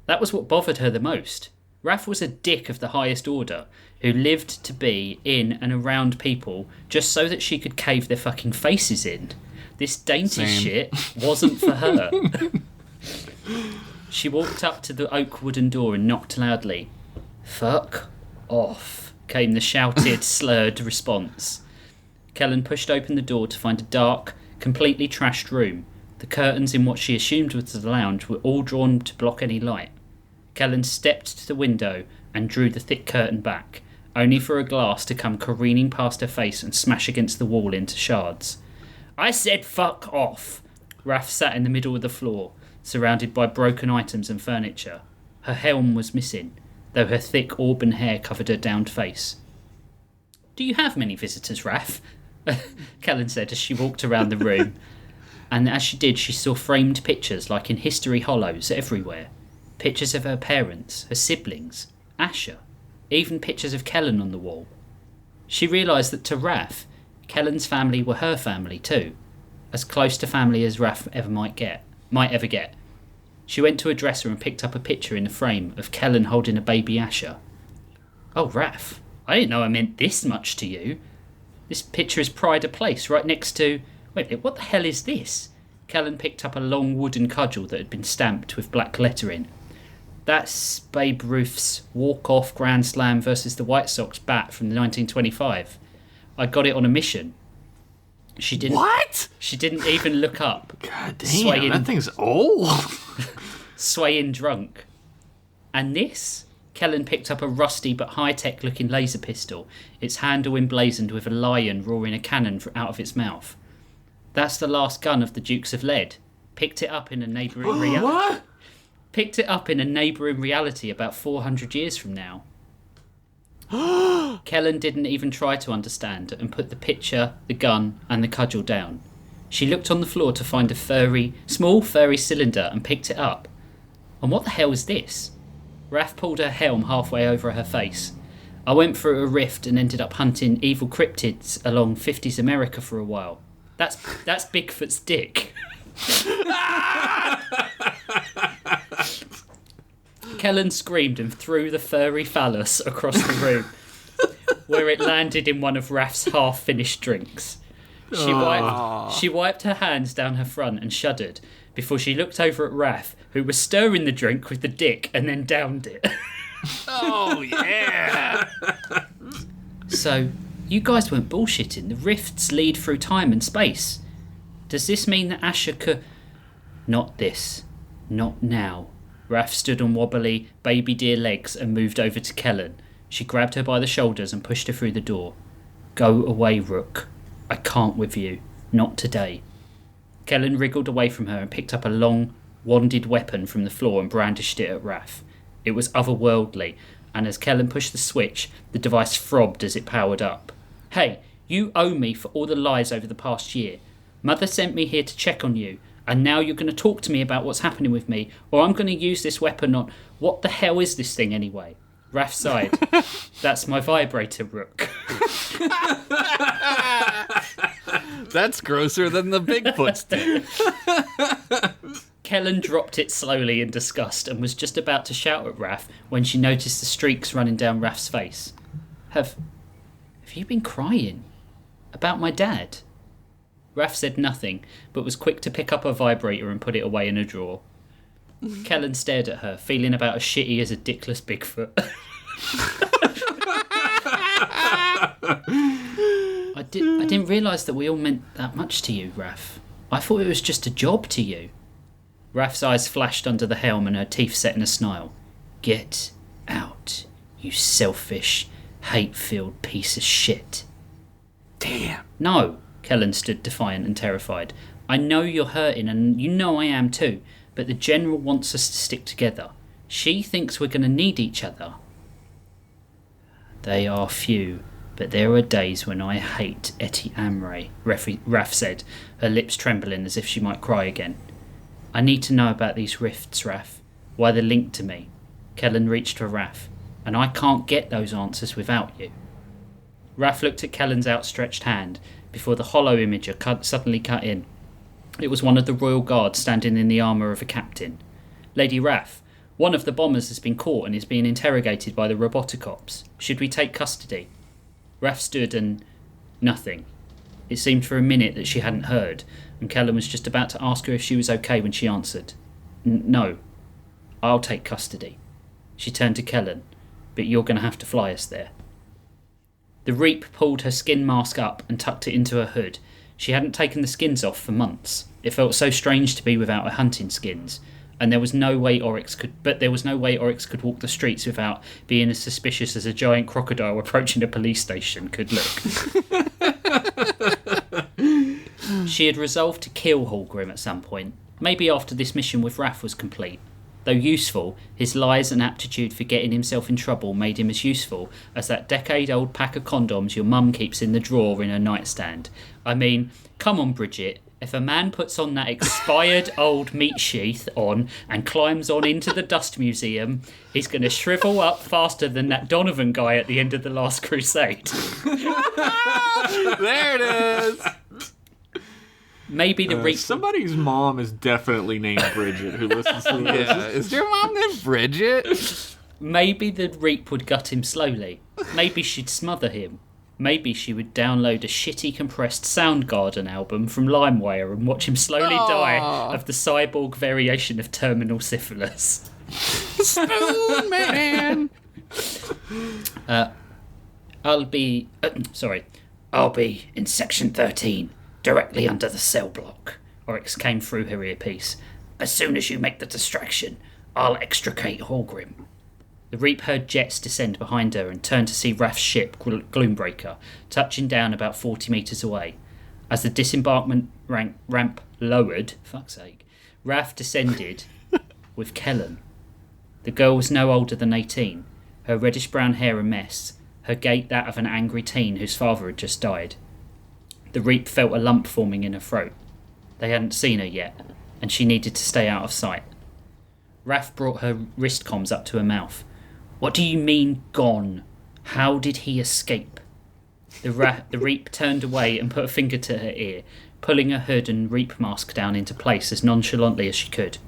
That was what bothered her the most. Raph was a dick of the highest order, who lived to be in and around people just so that she could cave their fucking faces in. This dainty shit wasn't for her. She walked up to the oak wooden door and knocked loudly. "Fuck off," came the shouted, slurred response. Kellen pushed open the door to find a dark, completely trashed room. The curtains in what she assumed was the lounge were all drawn to block any light. Kellen stepped to the window and drew the thick curtain back, only for a glass to come careening past her face and smash against the wall into shards. "I said fuck off!" Raph sat in the middle of the floor, surrounded by broken items and furniture. Her helm was missing, though her thick auburn hair covered her downed face. "Do you have many visitors, Raph?" Kellen said as she walked around the room. And as she did, she saw framed pictures like in History Hollows everywhere. Pictures of her parents, her siblings, Asher, even pictures of Kellen on the wall. She realised that to Raph, Kellen's family were her family too, as close to family as Raph might ever get. She went to a dresser and picked up a picture in the frame of Kellen holding a baby Asher. "Oh, Raph, I didn't know I meant this much to you. This picture is Pride of Place right next to... Wait, what the hell is this?" Kellen picked up a long wooden cudgel that had been stamped with black lettering. "That's Babe Ruth's walk-off Grand Slam versus the White Sox bat from 1925. I got it on a mission." She didn't. What? She didn't even look up. God damn, Swaying. that thing's old. Swaying drunk. And this? Kellen picked up a rusty but high-tech looking laser pistol, its handle emblazoned with a lion roaring a cannon out of its mouth. "That's the last gun of the Dukes of Lead. Picked it up in a neighbouring reality. What? Picked it up in a neighbouring reality about 400 years from now." Kellen didn't even try to understand and put the picture, the gun, and the cudgel down. She looked on the floor to find a small furry cylinder and picked it up. And what the hell is this? Raph pulled her helm halfway over her face. "I went through a rift and ended up hunting evil cryptids along 50s America for a while. That's Bigfoot's dick." Kellen screamed and threw the furry phallus across the room, where it landed in one of Raph's half-finished drinks. She wiped her hands down her front and shuddered, before she looked over at Raph, who was stirring the drink with the dick and then downed it. Oh, yeah. So, you guys weren't bullshitting. The rifts lead through time and space. Does this mean that Asher could... Not this. Not now. Raph stood on wobbly, baby deer legs and moved over to Kellen. She grabbed her by the shoulders and pushed her through the door. Go away, Rook. I can't with you. Not today. Kellen wriggled away from her and picked up a long, wanded weapon from the floor and brandished it at Raph. It was otherworldly, and as Kellen pushed the switch, the device throbbed as it powered up. Hey, you owe me for all the lies over the past year. Mother sent me here to check on you, and now you're going to talk to me about what's happening with me, or I'm going to use this weapon on... What the hell is this thing anyway? Raph sighed. That's my vibrator, Rook. That's grosser than the Bigfoot stick. Kellen dropped it slowly in disgust and was just about to shout at Raph when she noticed the streaks running down Raph's face. Have you been crying? About my dad? Raph said nothing, but was quick to pick up a vibrator and put it away in a drawer. Kellen stared at her, feeling about as shitty as a dickless Bigfoot. I didn't realise that we all meant that much to you, Raph. I thought it was just a job to you. Raph's eyes flashed under the helm and her teeth set in a snarl. Get out, you selfish, hate-filled piece of shit. Damn. No, Kellen stood defiant and terrified. I know you're hurting, and you know I am too, but the General wants us to stick together. She thinks we're going to need each other. They are few, but there are days when I hate Etty Amray, Raph said, her lips trembling as if she might cry again. I need to know about these rifts, Raph, why they're linked to me. Kellen reached for Raph, and I can't get those answers without you. Raph looked at Kellen's outstretched hand before the hollow imager suddenly cut in. It was one of the Royal Guard standing in the armour of a captain. Lady Raph, one of the bombers has been caught and is being interrogated by the roboticops. Should we take custody? Raph stood and... nothing. It seemed for a minute that she hadn't heard, and Kellen was just about to ask her if she was okay when she answered. No. I'll take custody. She turned to Kellen. But you're going to have to fly us there. The Reap pulled her skin mask up and tucked it into her hood. She hadn't taken the skins off for months. It felt so strange to be without her hunting skins, and there was no way Oryx could walk the streets without being as suspicious as a giant crocodile approaching a police station could look. She had resolved to kill Hallgrim at some point, maybe after this mission with Raph was complete. Though useful, his lies and aptitude for getting himself in trouble made him as useful as that decade-old pack of condoms your mum keeps in the drawer in her nightstand. I mean, come on, Bridget. If a man puts on that expired old meat sheath on and climbs on into the dust museum, he's going to shrivel up faster than that Donovan guy at the end of The Last Crusade. There it is. Maybe the Reap... Somebody's mom is definitely named Bridget who listens to this. Yeah. Is your mom named Bridget? Maybe the Reap would gut him slowly. Maybe she'd smother him. Maybe she would download a shitty compressed Soundgarden album from LimeWire and watch him slowly die of the cyborg variation of terminal syphilis. Spoon Man. I'll be in section 13, directly under the cell block. Oryx came through her earpiece. As soon as you make the distraction, I'll extricate Hallgrim. The Reap heard jets descend behind her and turned to see Raph's ship, Gloombreaker, touching down about 40 metres away. As the disembarkment ramp lowered, Raph descended with Kellen. The girl was no older than 18, her reddish-brown hair a mess, her gait that of an angry teen whose father had just died. The Reap felt a lump forming in her throat. They hadn't seen her yet, and she needed to stay out of sight. Raph brought her wrist comms up to her mouth. What do you mean, gone? How did he escape? The Reap turned away and put a finger to her ear, pulling her hood and Reap mask down into place as nonchalantly as she could.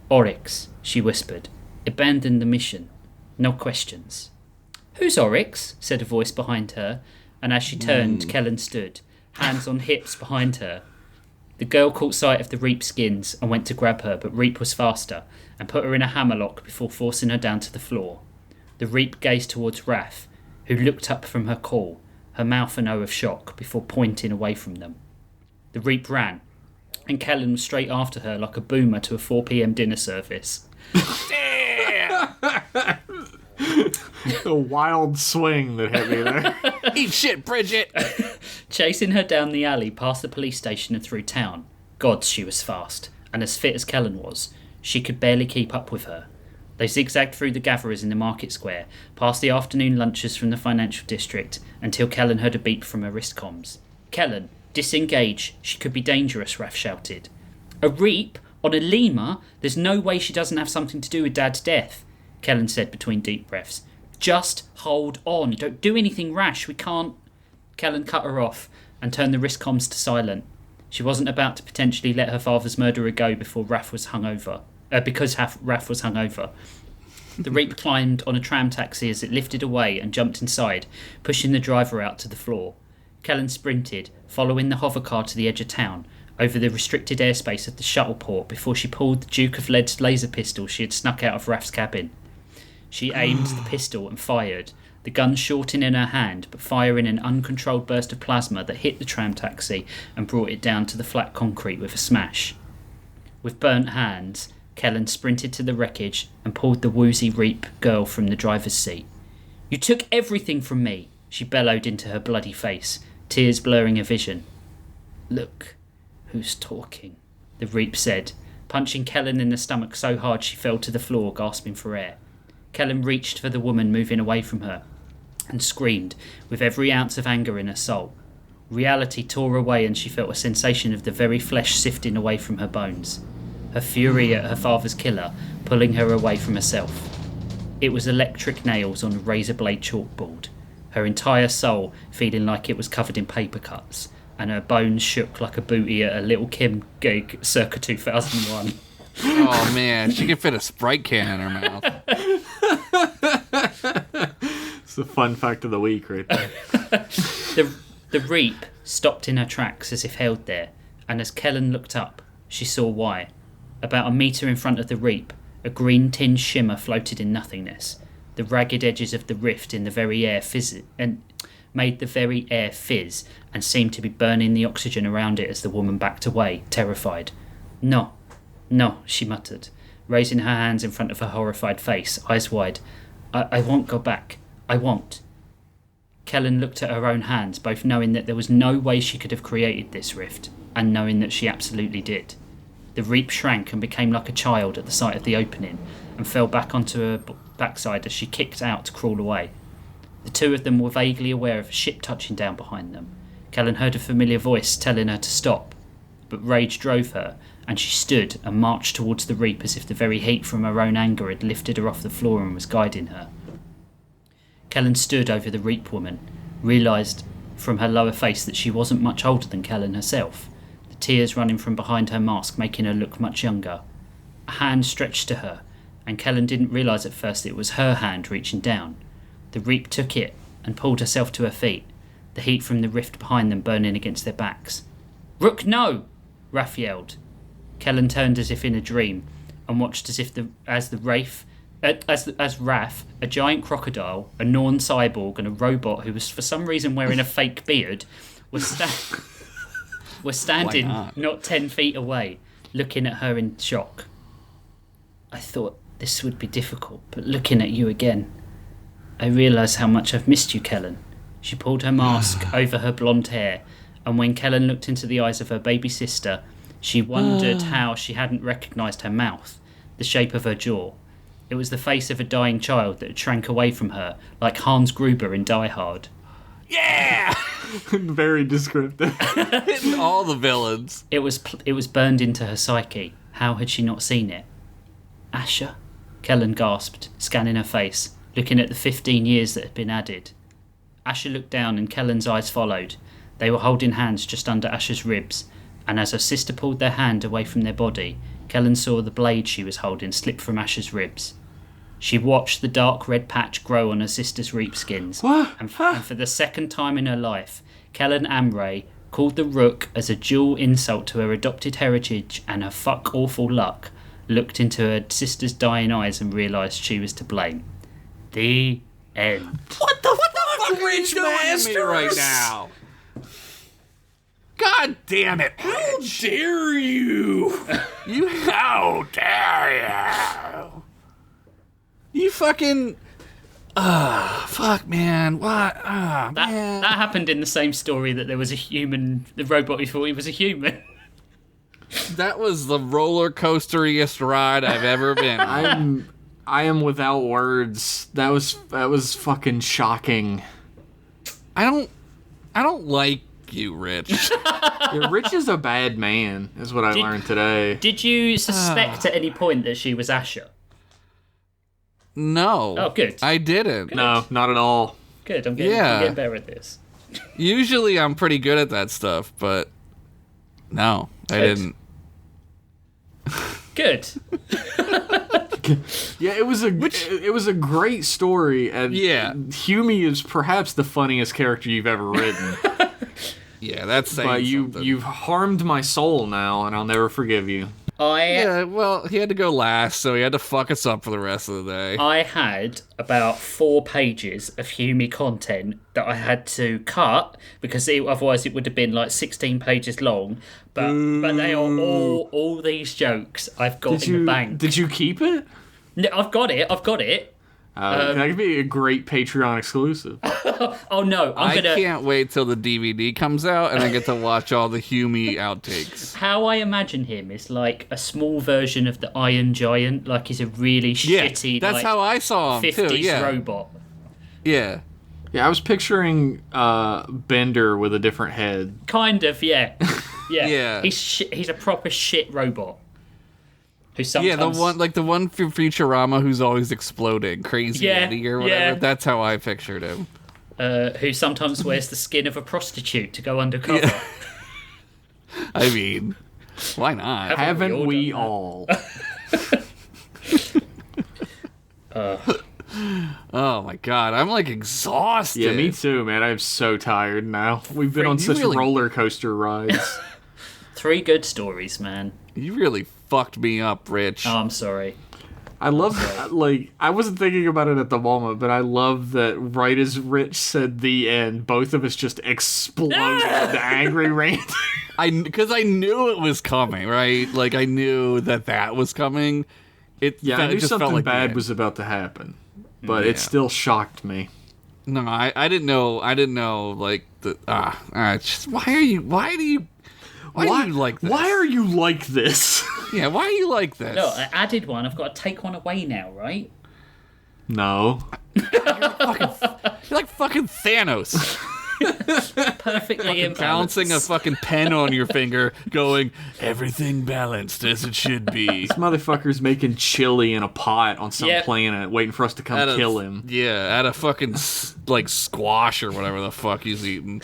Oryx, she whispered. Abandon the mission. No questions. Who's Oryx? Said a voice behind her, and as she turned, Kellen stood, hands on hips behind her. The girl caught sight of the Reap skins and went to grab her, but Reap was faster and put her in a hammerlock before forcing her down to the floor. The Reap gazed towards Raph, who looked up from her call, her mouth an O of shock, before pointing away from them. The Reap ran, and Kellen was straight after her like a boomer to a 4 p.m. dinner service. Damn! A wild swing that hit me there. Eat shit, Bridget! Chasing her down the alley, past the police station and through town. Gods, she was fast, and as fit as Kellen was, she could barely keep up with her. They zigzagged through the gatherers in the market square, past the afternoon lunches from the financial district, until Kellen heard a beep from her wrist comms. Kellen, disengage, she could be dangerous, Raph shouted. A Reap? On a lemur? There's no way she doesn't have something to do with Dad's death, Kellen said between deep breaths. Just hold on, don't do anything rash, we can't... Kellen cut her off and turned the wrist comms to silent. She wasn't about to potentially let her father's murderer go before Raph was hungover. Because Raph was hungover. The Reap climbed on a tram taxi as it lifted away and jumped inside, pushing the driver out to the floor. Kellen sprinted, following the hovercar to the edge of town, over the restricted airspace of the shuttle port before she pulled the Duke of Lead's laser pistol she had snuck out of Raph's cabin. She aimed the pistol and fired, the gun shorting in her hand but firing an uncontrolled burst of plasma that hit the tram taxi and brought it down to the flat concrete with a smash. With burnt hands, Kellen sprinted to the wreckage and pulled the woozy Reap girl from the driver's seat. You took everything from me, she bellowed into her bloody face, tears blurring her vision. Look, who's talking, the Reap said, punching Kellen in the stomach so hard she fell to the floor, gasping for air. Kellen reached for the woman moving away from her and screamed with every ounce of anger in her soul. Reality tore away and she felt a sensation of the very flesh sifting away from her bones. Her fury at her father's killer pulling her away from herself. It was electric nails on a razor blade chalkboard, her entire soul feeling like it was covered in paper cuts, and her bones shook like a booty at a Little Kim gig circa 2001. Oh man, she can fit a Sprite can in her mouth. It's the fun fact of the week right there. The Reap stopped in her tracks as if held there, and as Kellen looked up, she saw why. About a metre in front of the Reap, a green tinged shimmer floated in nothingness. The ragged edges of the rift in the very air made the very air fizz and seemed to be burning the oxygen around it as the woman backed away, terrified. No, she muttered, raising her hands in front of her horrified face, eyes wide. I won't go back. I won't. Kellen looked at her own hands, both knowing that there was no way she could have created this rift, and knowing that she absolutely did. The Reap shrank and became like a child at the sight of the opening, and fell back onto her backside as she kicked out to crawl away. The two of them were vaguely aware of a ship touching down behind them. Kellen heard a familiar voice telling her to stop, but rage drove her, and she stood and marched towards the Reap as if the very heat from her own anger had lifted her off the floor and was guiding her. Kellen stood over the Reap woman, realised from her lower face that she wasn't much older than Kellen herself, the tears running from behind her mask making her look much younger. A hand stretched to her, and Kellen didn't realise at first it was her hand reaching down. The Reap took it and pulled herself to her feet, the heat from the rift behind them burning against their backs. Rook, no! Raph yelled. Kellen turned as if in a dream, and watched as Raph, a giant crocodile, a Norn cyborg, and a robot who was for some reason wearing a fake beard, was standing not 10 feet away, looking at her in shock. I thought this would be difficult, but looking at you again, I realise how much I've missed you, Kellen. She pulled her mask over her blonde hair, and when Kellen looked into the eyes of her baby sister, she wondered how she hadn't recognised her mouth, the shape of her jaw. It was the face of a dying child that had shrank away from her, like Hans Gruber in Die Hard. Yeah! Very descriptive. Hitting all the villains. It was burned into her psyche. How had she not seen it? Asher? Kellen gasped, scanning her face, looking at the 15 years that had been added. Asher looked down and Kellen's eyes followed. They were holding hands just under Asher's ribs, and as her sister pulled their hand away from their body, Kellen saw the blade she was holding slip from Asher's ribs. She watched the dark red patch grow on her sister's Reap skins, and for the second time in her life, Kellen Amray called the Rook as a dual insult to her adopted heritage and her fuck awful luck, looked into her sister's dying eyes and realised she was to blame. The end. What the fuck are you doing to me right now? God damn it! How dare you? How dare you? You fucking... fuck, man. What? Man. That happened in the same story that there was a human, the robot who thought he was a human. That was the roller coasteriest ride I've ever been on. I am without words. That was fucking shocking. I don't like you, Rich. Yeah, Rich is a bad man, is what I learned today. Did you suspect at any point that she was Asher? No. Oh, good. I didn't. No, not at all. Good, I'm getting better at this. Usually I'm pretty good at that stuff, but no, I didn't. Good. Yeah, it was a great story, and Hume is perhaps the funniest character you've ever written. Yeah, that's saying but something. you've harmed my soul now, and I'll never forgive you. Yeah, well, he had to go last, so he had to fuck us up for the rest of the day. I had about 4 pages of Hume content that I had to cut because otherwise it would have been like 16 pages long. But they are all these jokes I've got in the bank. Did you keep it? No, I've got it. That could be a great Patreon exclusive. Oh no, I can't wait till the DVD comes out and I get to watch all the Hume outtakes. How I imagine him is like a small version of the Iron Giant, like he's a really shitty, that's like, how I saw him 50s too. Yeah, robot. yeah. Yeah, I was picturing Bender with a different head. Kind of, yeah. Yeah. He's a proper shit robot. Who sometimes... the one from Futurama who's always exploding, Crazy Eddie or whatever. Yeah. That's how I pictured him. Who sometimes wears the skin of a prostitute to go undercover. Yeah. I mean, why not? Haven't we all? Oh my god, I'm like exhausted. Yeah, me too, man. I'm so tired now. We've been on such roller coaster rides. 3 good stories, man. You really fucked me up, Rich. Oh, I'm sorry. I love, I wasn't thinking about it at the moment, but I love that right as Rich said the end, both of us just exploded into angry rant. Because I knew it was coming, right? Like, I knew that was coming. I knew just something felt like bad was about to happen, but it still shocked me. No, I didn't know, like, why do you like this? Why are you like this? Yeah, why are you like this? Look, I added one. I've got to take one away now, right? No. You're like fucking Thanos. Perfectly imbalanced. Bouncing a fucking pen on your finger, going, everything balanced as it should be. This motherfucker's making chili in a pot on some planet, waiting for us to come kill him. Yeah, at a fucking, like, squash or whatever the fuck he's eating.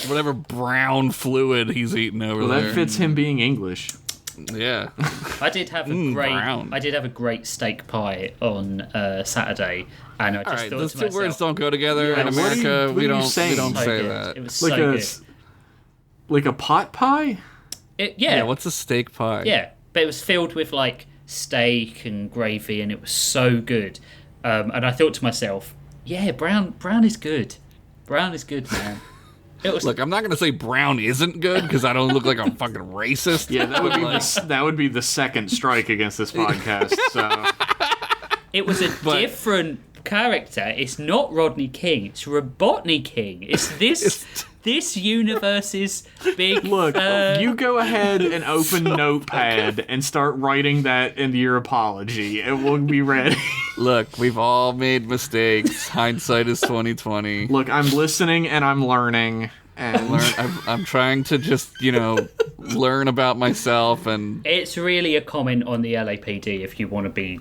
Whatever brown fluid he's eating over there. Well, that fits him being English. Yeah. I did have a great steak pie on Saturday, and I just thought those to two myself, words don't go together in what America. are We you don't saying? say good. that. It was Like so a good. like a pot pie? Yeah, what's a steak pie? Yeah, but it was filled with like steak and gravy, and it was so good. And I thought to myself, yeah, brown is good. Brown is good, man. It was Look, I'm not going to say brown isn't good because I don't look like a fucking racist. Yeah, that would be the second strike against this podcast. So It was a different character. It's not Rodney King. It's Robotnik King. It's this universe's big... Look, you go ahead and open Notepad and start writing that into your apology, and we'll be ready. Look, we've all made mistakes. Hindsight is 2020. Look, I'm listening and I'm learning. And I'm trying to just, learn about myself and... It's really a comment on the LAPD if we want to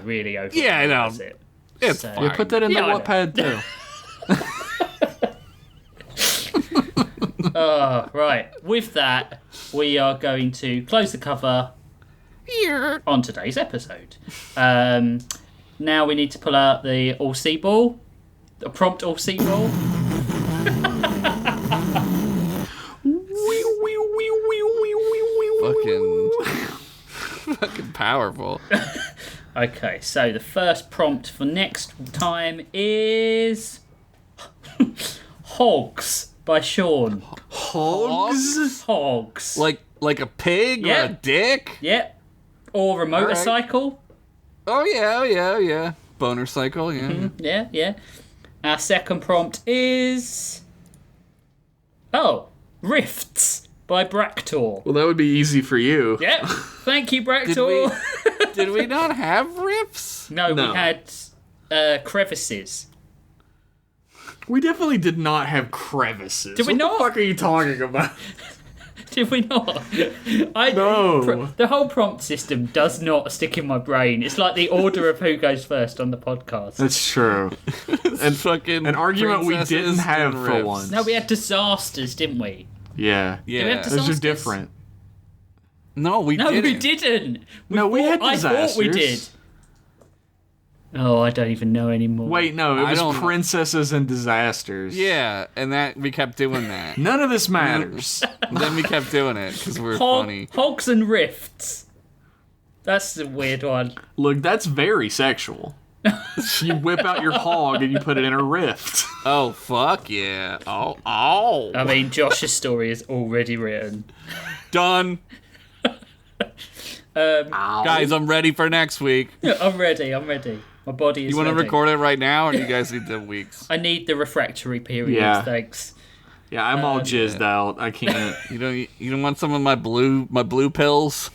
really over I know. it. It's fine. Yeah, put that in the I know. Notepad too. Right. With that, we are going to close the cover on today's episode. Now we need to pull out the all-C ball. The prompt all-C ball. fucking powerful. Okay, so the first prompt for next time is Hogs by Sean. Hogs? Hogs. Like a pig or a dick? Yep. Or a motorcycle. Oh yeah. Boner cycle, yeah. Mm-hmm. Yeah. Our second prompt is Rifts by Bractor. Well, that would be easy for you. Yep. Thank you, Bractor. Did we not have rifts? No, we had crevices. We definitely did not have crevices. Did we not? What the fuck are you talking about? Did we not? No. The whole prompt system does not stick in my brain. It's like the order of who goes first on the podcast. That's true. And fucking An argument we princesses didn't have and for rifts. once. No, we had disasters, didn't we? Yeah. Did we have Yeah. disasters? Those are different. No, we didn't. We didn't. We had I disasters. thought we did. Oh, I don't even know anymore. Wait, no, it I was don't- princesses and disasters. Yeah, and that we kept doing that. None of this matters. Then we kept doing it because we were funny. Hogs and Rifts. That's a weird one. Look, that's very sexual. You whip out your hog and you put it in a rift. Oh fuck yeah! Oh. I mean, Josh's story is already written. Done. Guys, I'm ready for next week. I'm ready. My body is You want to ready. record it right now, or do you guys need the weeks? I need the refractory period, Yeah. thanks. Yeah, I'm all jizzed out. I can't. You don't want some of my blue pills,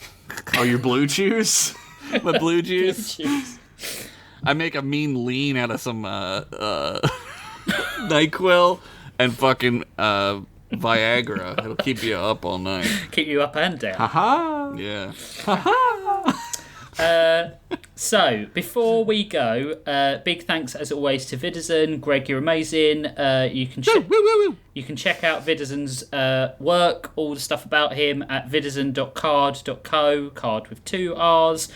Oh, your blue chews? my blue juice. Jeez. I make a mean lean out of some NyQuil and fucking Viagra. It'll keep you up all night. Keep you up and down. Haha. Yeah. So, before we go, big thanks as always to Vidazen. Greg, you're amazing. You can check out Vidazen's work, all the stuff about him at vidazen.card.co, card with 2 R's.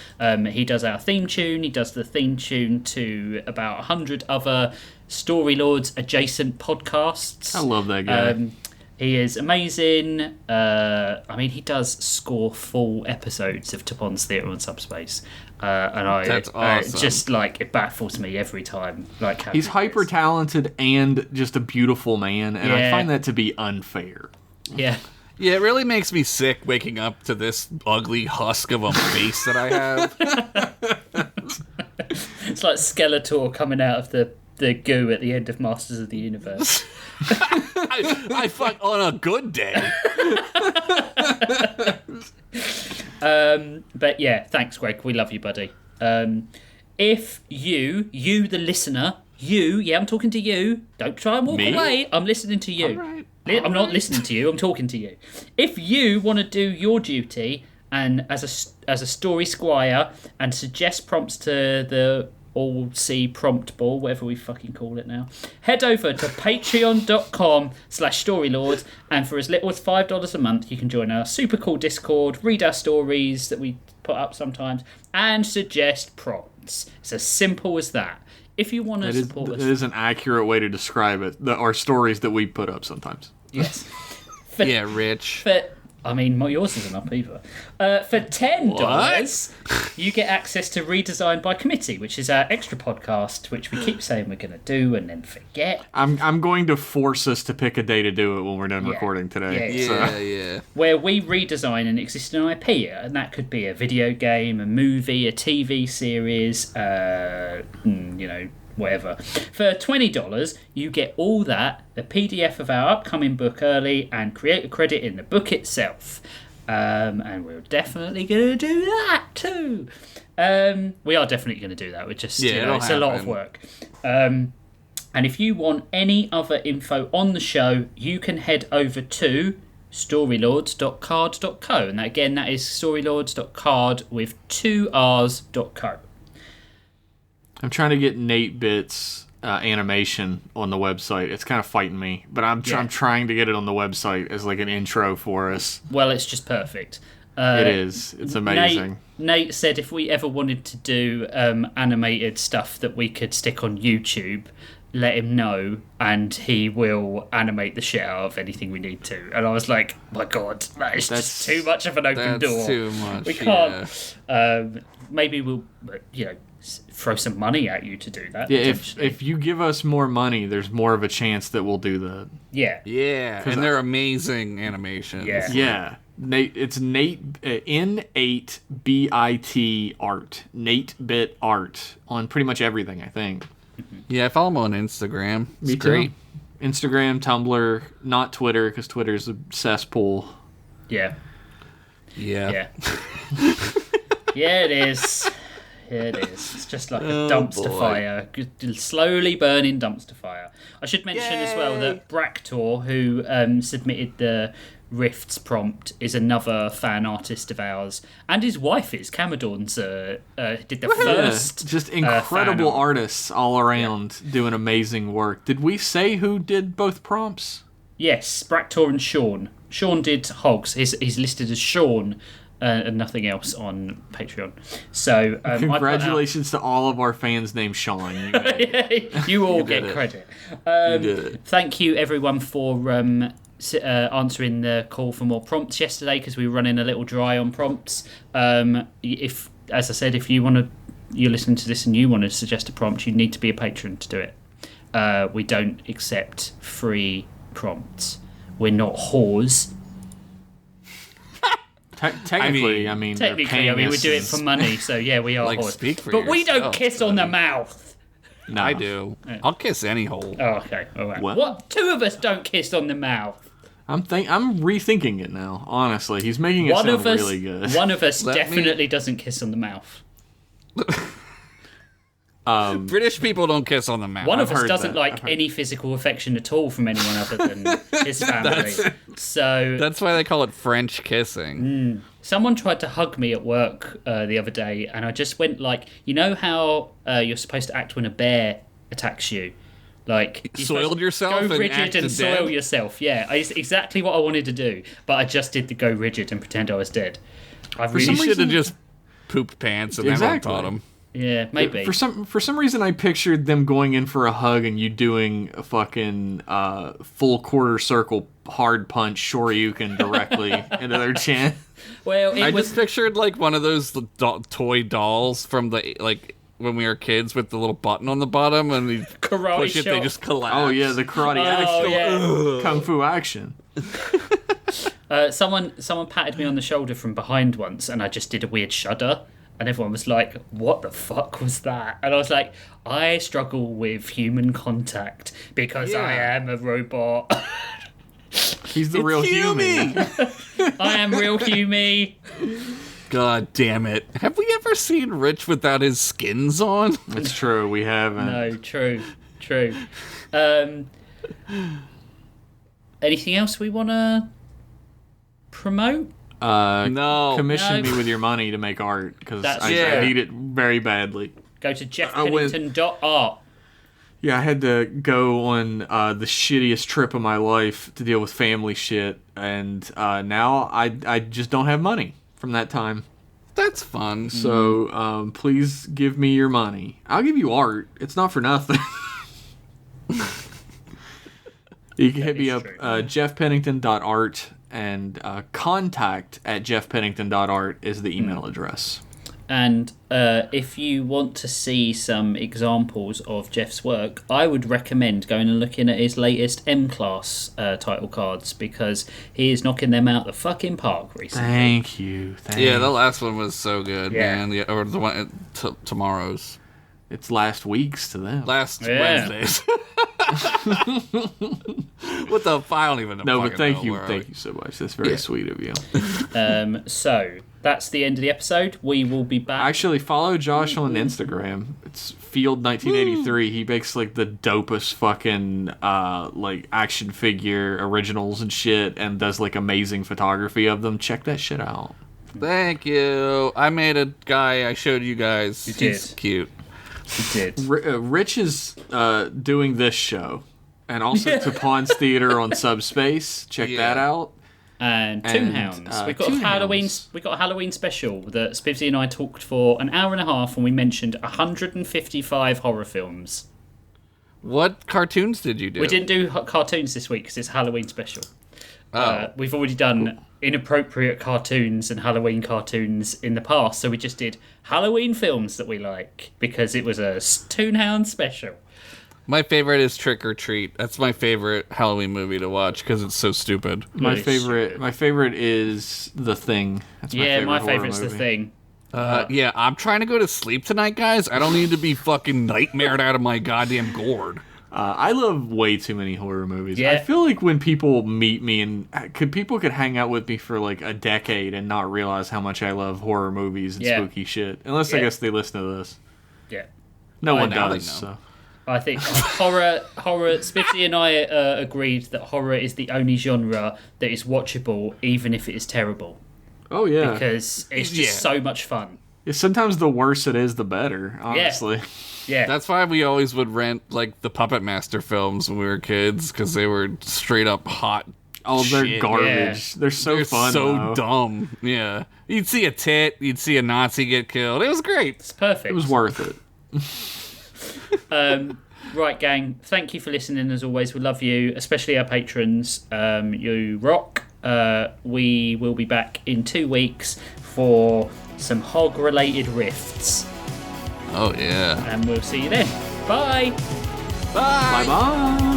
He does our theme tune. He does the theme tune to about 100 other Story Lords adjacent podcasts. I love that guy. He is amazing. I mean, he does score full episodes of Tapon's Theatre on Subspace. And That's awesome. just like, it baffles me every time. Like how He's good he hyper is. talented and just a beautiful man, and I Yeah. find that to be unfair. Yeah. Yeah, it really makes me sick waking up to this ugly husk of a face that I have. It's like Skeletor coming out of the goo at the end of Masters of the Universe. I fuck on a good day. But yeah, thanks, Greg. We love you, buddy. If you the listener, I'm talking to you. Don't try and walk Me? away. I'm listening to you. Alright, I'm not listening to you. I'm talking to you. If you want to do your duty and as a story squire and suggest prompts to the all-see prompt ball, whatever we fucking call it now, head over to patreon.com/storylords, and for as little as $5 a month you can join our super cool Discord, read our stories that we put up sometimes, and suggest prompts. It's as simple as that. If you want to support That us, is an accurate way to describe it. Our stories that we put up sometimes. yes. Yeah, Rich. I mean, yours isn't up either. For $10, you get access to Redesign by Committee, which is our extra podcast, which we keep saying we're going to do and then forget. I'm going to force us to pick a day to do it when we're done Yeah. recording today. Yeah, Yeah. Where we redesign an existing IP, and that could be a video game, a movie, a TV series, whatever. For $20, you get all that, the PDF of our upcoming book early, and create a credit in the book itself. And we're definitely going to do that too. We are definitely going to do that. We're just, it'll it's a lot of happen. work. And if you want any other info on the show, you can head over to storylords.card.co. And again, that is storylords.card with 2 R's.co. I'm trying to get Nate Bit's animation on the website. It's kind of fighting me, but I'm trying to get it on the website as like an intro for us. Well, it's just perfect. It is. It's amazing. Nate said if we ever wanted to do animated stuff that we could stick on YouTube, let him know, and he will animate the shit out of anything we need to. And I was like, my God, that's just too much of an open door. That's too much. We can't. Maybe we'll, throw some money at you to do that. Yeah, if you give us more money, there's more of a chance that we'll do that. Yeah. Yeah, and they're amazing animations. Yeah. Yeah. Nate, it's Nate, N8BIT art. Nate Bit Art on pretty much everything, I think. Yeah, I follow him on Instagram. It's Me great. too. Instagram, Tumblr, not Twitter, because Twitter's a cesspool. Yeah. Yeah. Yeah, it is. Yeah, it is. It's just like a dumpster fire. Slowly burning dumpster fire. I should mention as well that Bractor, who submitted the Rifts prompt, is another fan artist of ours. And his wife is. Camadorn's did the first just incredible fan art. artists all around doing amazing work. Did we say who did both prompts? Yes, Bractor and Sean. Sean did Hogs. He's listed as Sean. And nothing else on Patreon. So congratulations to all of our fans named Sean. You all get credit. You did it. Thank you everyone for answering the call for more prompts yesterday, because we were running a little dry on prompts. If, as I said, if you're listening to this and you want to suggest a prompt, you need to be a patron to do it. We don't accept free prompts. We're not whores. Technically, we do it for money, so yeah, we are Like, whores. speak for but we don't yourself, kiss on the mouth. No. I do. I'll kiss any hole. Oh, okay, all right. What? What? Two of us don't kiss on the mouth. I'm rethinking it now. Honestly, he's making it sound really good. One of us definitely doesn't kiss on the mouth. British people don't kiss on the mouth. One of us heard doesn't that. like any physical affection at all from anyone other than his family. So That's why they call it French kissing. someone tried to hug me at work the other day, and I just went like, you know how you're supposed to act when a bear attacks you? Like, you're Soiled supposed to yourself go and rigid act and dead? soil yourself. Yeah, it's exactly what I wanted to do, but I just did the go rigid and pretend I was dead. I You really should have just pooped pants and everyone Exactly. taught him. Yeah, maybe. For some reason, I pictured them going in for a hug and you doing a fucking full quarter circle hard punch shoryuken directly into their chin. Well, I just pictured like one of those toy dolls from the when we were kids with the little button on the bottom, and you Karate push it, chop. they just collapse. Oh yeah, the karate action, yeah. kung fu action. Someone patted me on the shoulder from behind once, and I just did a weird shudder, and everyone was like, "What the fuck was that?" And I was like, "I struggle with human contact because I am a robot. He's the real human. I am real human." God damn it! Have we ever seen Rich without his skins on? It's true, we haven't. No, true. Anything else we want to promote? No. Commission No. me with your money to make art, because That's- I need it very badly. Go to I went- jeffpennington.art. Yeah, I had to go on the shittiest trip of my life to deal with family shit, and now I just don't have money from that time. That's fun. So please give me your money. I'll give you art. It's not for nothing. You can hit me up, jeffpennington.art, and contact@jeffpennington.art is the email address. And if you want to see some examples of Jeff's work, I would recommend going and looking at his latest M-Class title cards, because he is knocking them out the fucking park recently. Thank you. Yeah, the last one was so good, Yeah. man. Yeah, or the one tomorrow's. It's last week's to them. Last Yeah. Wednesdays. What the I don't even know. No, but thank you Where so much. That's very sweet of you. So that's the end of the episode. We will be back. Actually, follow Josh on Instagram. It's Field1983. He makes like the dopest fucking like action figure originals and shit, and does like amazing photography of them. Check that shit out. Thank you. I made a guy I showed you guys. You He's did. cute. We did. Rich is doing this show, and also to Pawns Theater on Subspace. Check that out. And Toonhounds. We got a Toonhounds. Halloween. We got a Halloween special that Spivsy and I talked for an hour and a half, and we mentioned 155 horror films. What cartoons did you do? We didn't do cartoons this week because it's Halloween special. Oh. We've already done inappropriate cartoons and Halloween cartoons in the past, so we just did Halloween films that we like because it was a Toonhound special. My favorite is Trick or Treat. That's my favorite Halloween movie to watch because it's so stupid. My favorite is The Thing. That's my favorite's The Thing. Yeah, I'm trying to go to sleep tonight, guys. I don't need to be fucking nightmared out of my goddamn gourd. I love way too many horror movies. Yeah. I feel like when people meet me and people could hang out with me for like a decade and not realize how much I love horror movies and spooky shit. Unless I guess they listen to this. Yeah. No one now they does. So. I think horror. Spiffy and I agreed that horror is the only genre that is watchable, even if it is terrible. Oh yeah. Because it's just so much fun. Yeah, sometimes the worse it is, the better. Honestly. Yeah. That's why we always would rent like the Puppet Master films when we were kids because they were straight up hot. Oh, they're shit. garbage. Yeah. They're so fun. So though. dumb. Yeah. You'd see a tit. You'd see a Nazi get killed. It was great. It's perfect. It was worth it. Right, gang. Thank you for listening. As always, we love you, especially our patrons. You rock. We will be back in 2 weeks for some hog-related rifts. Oh, yeah. And we'll see you then. Bye. Bye. Bye-bye.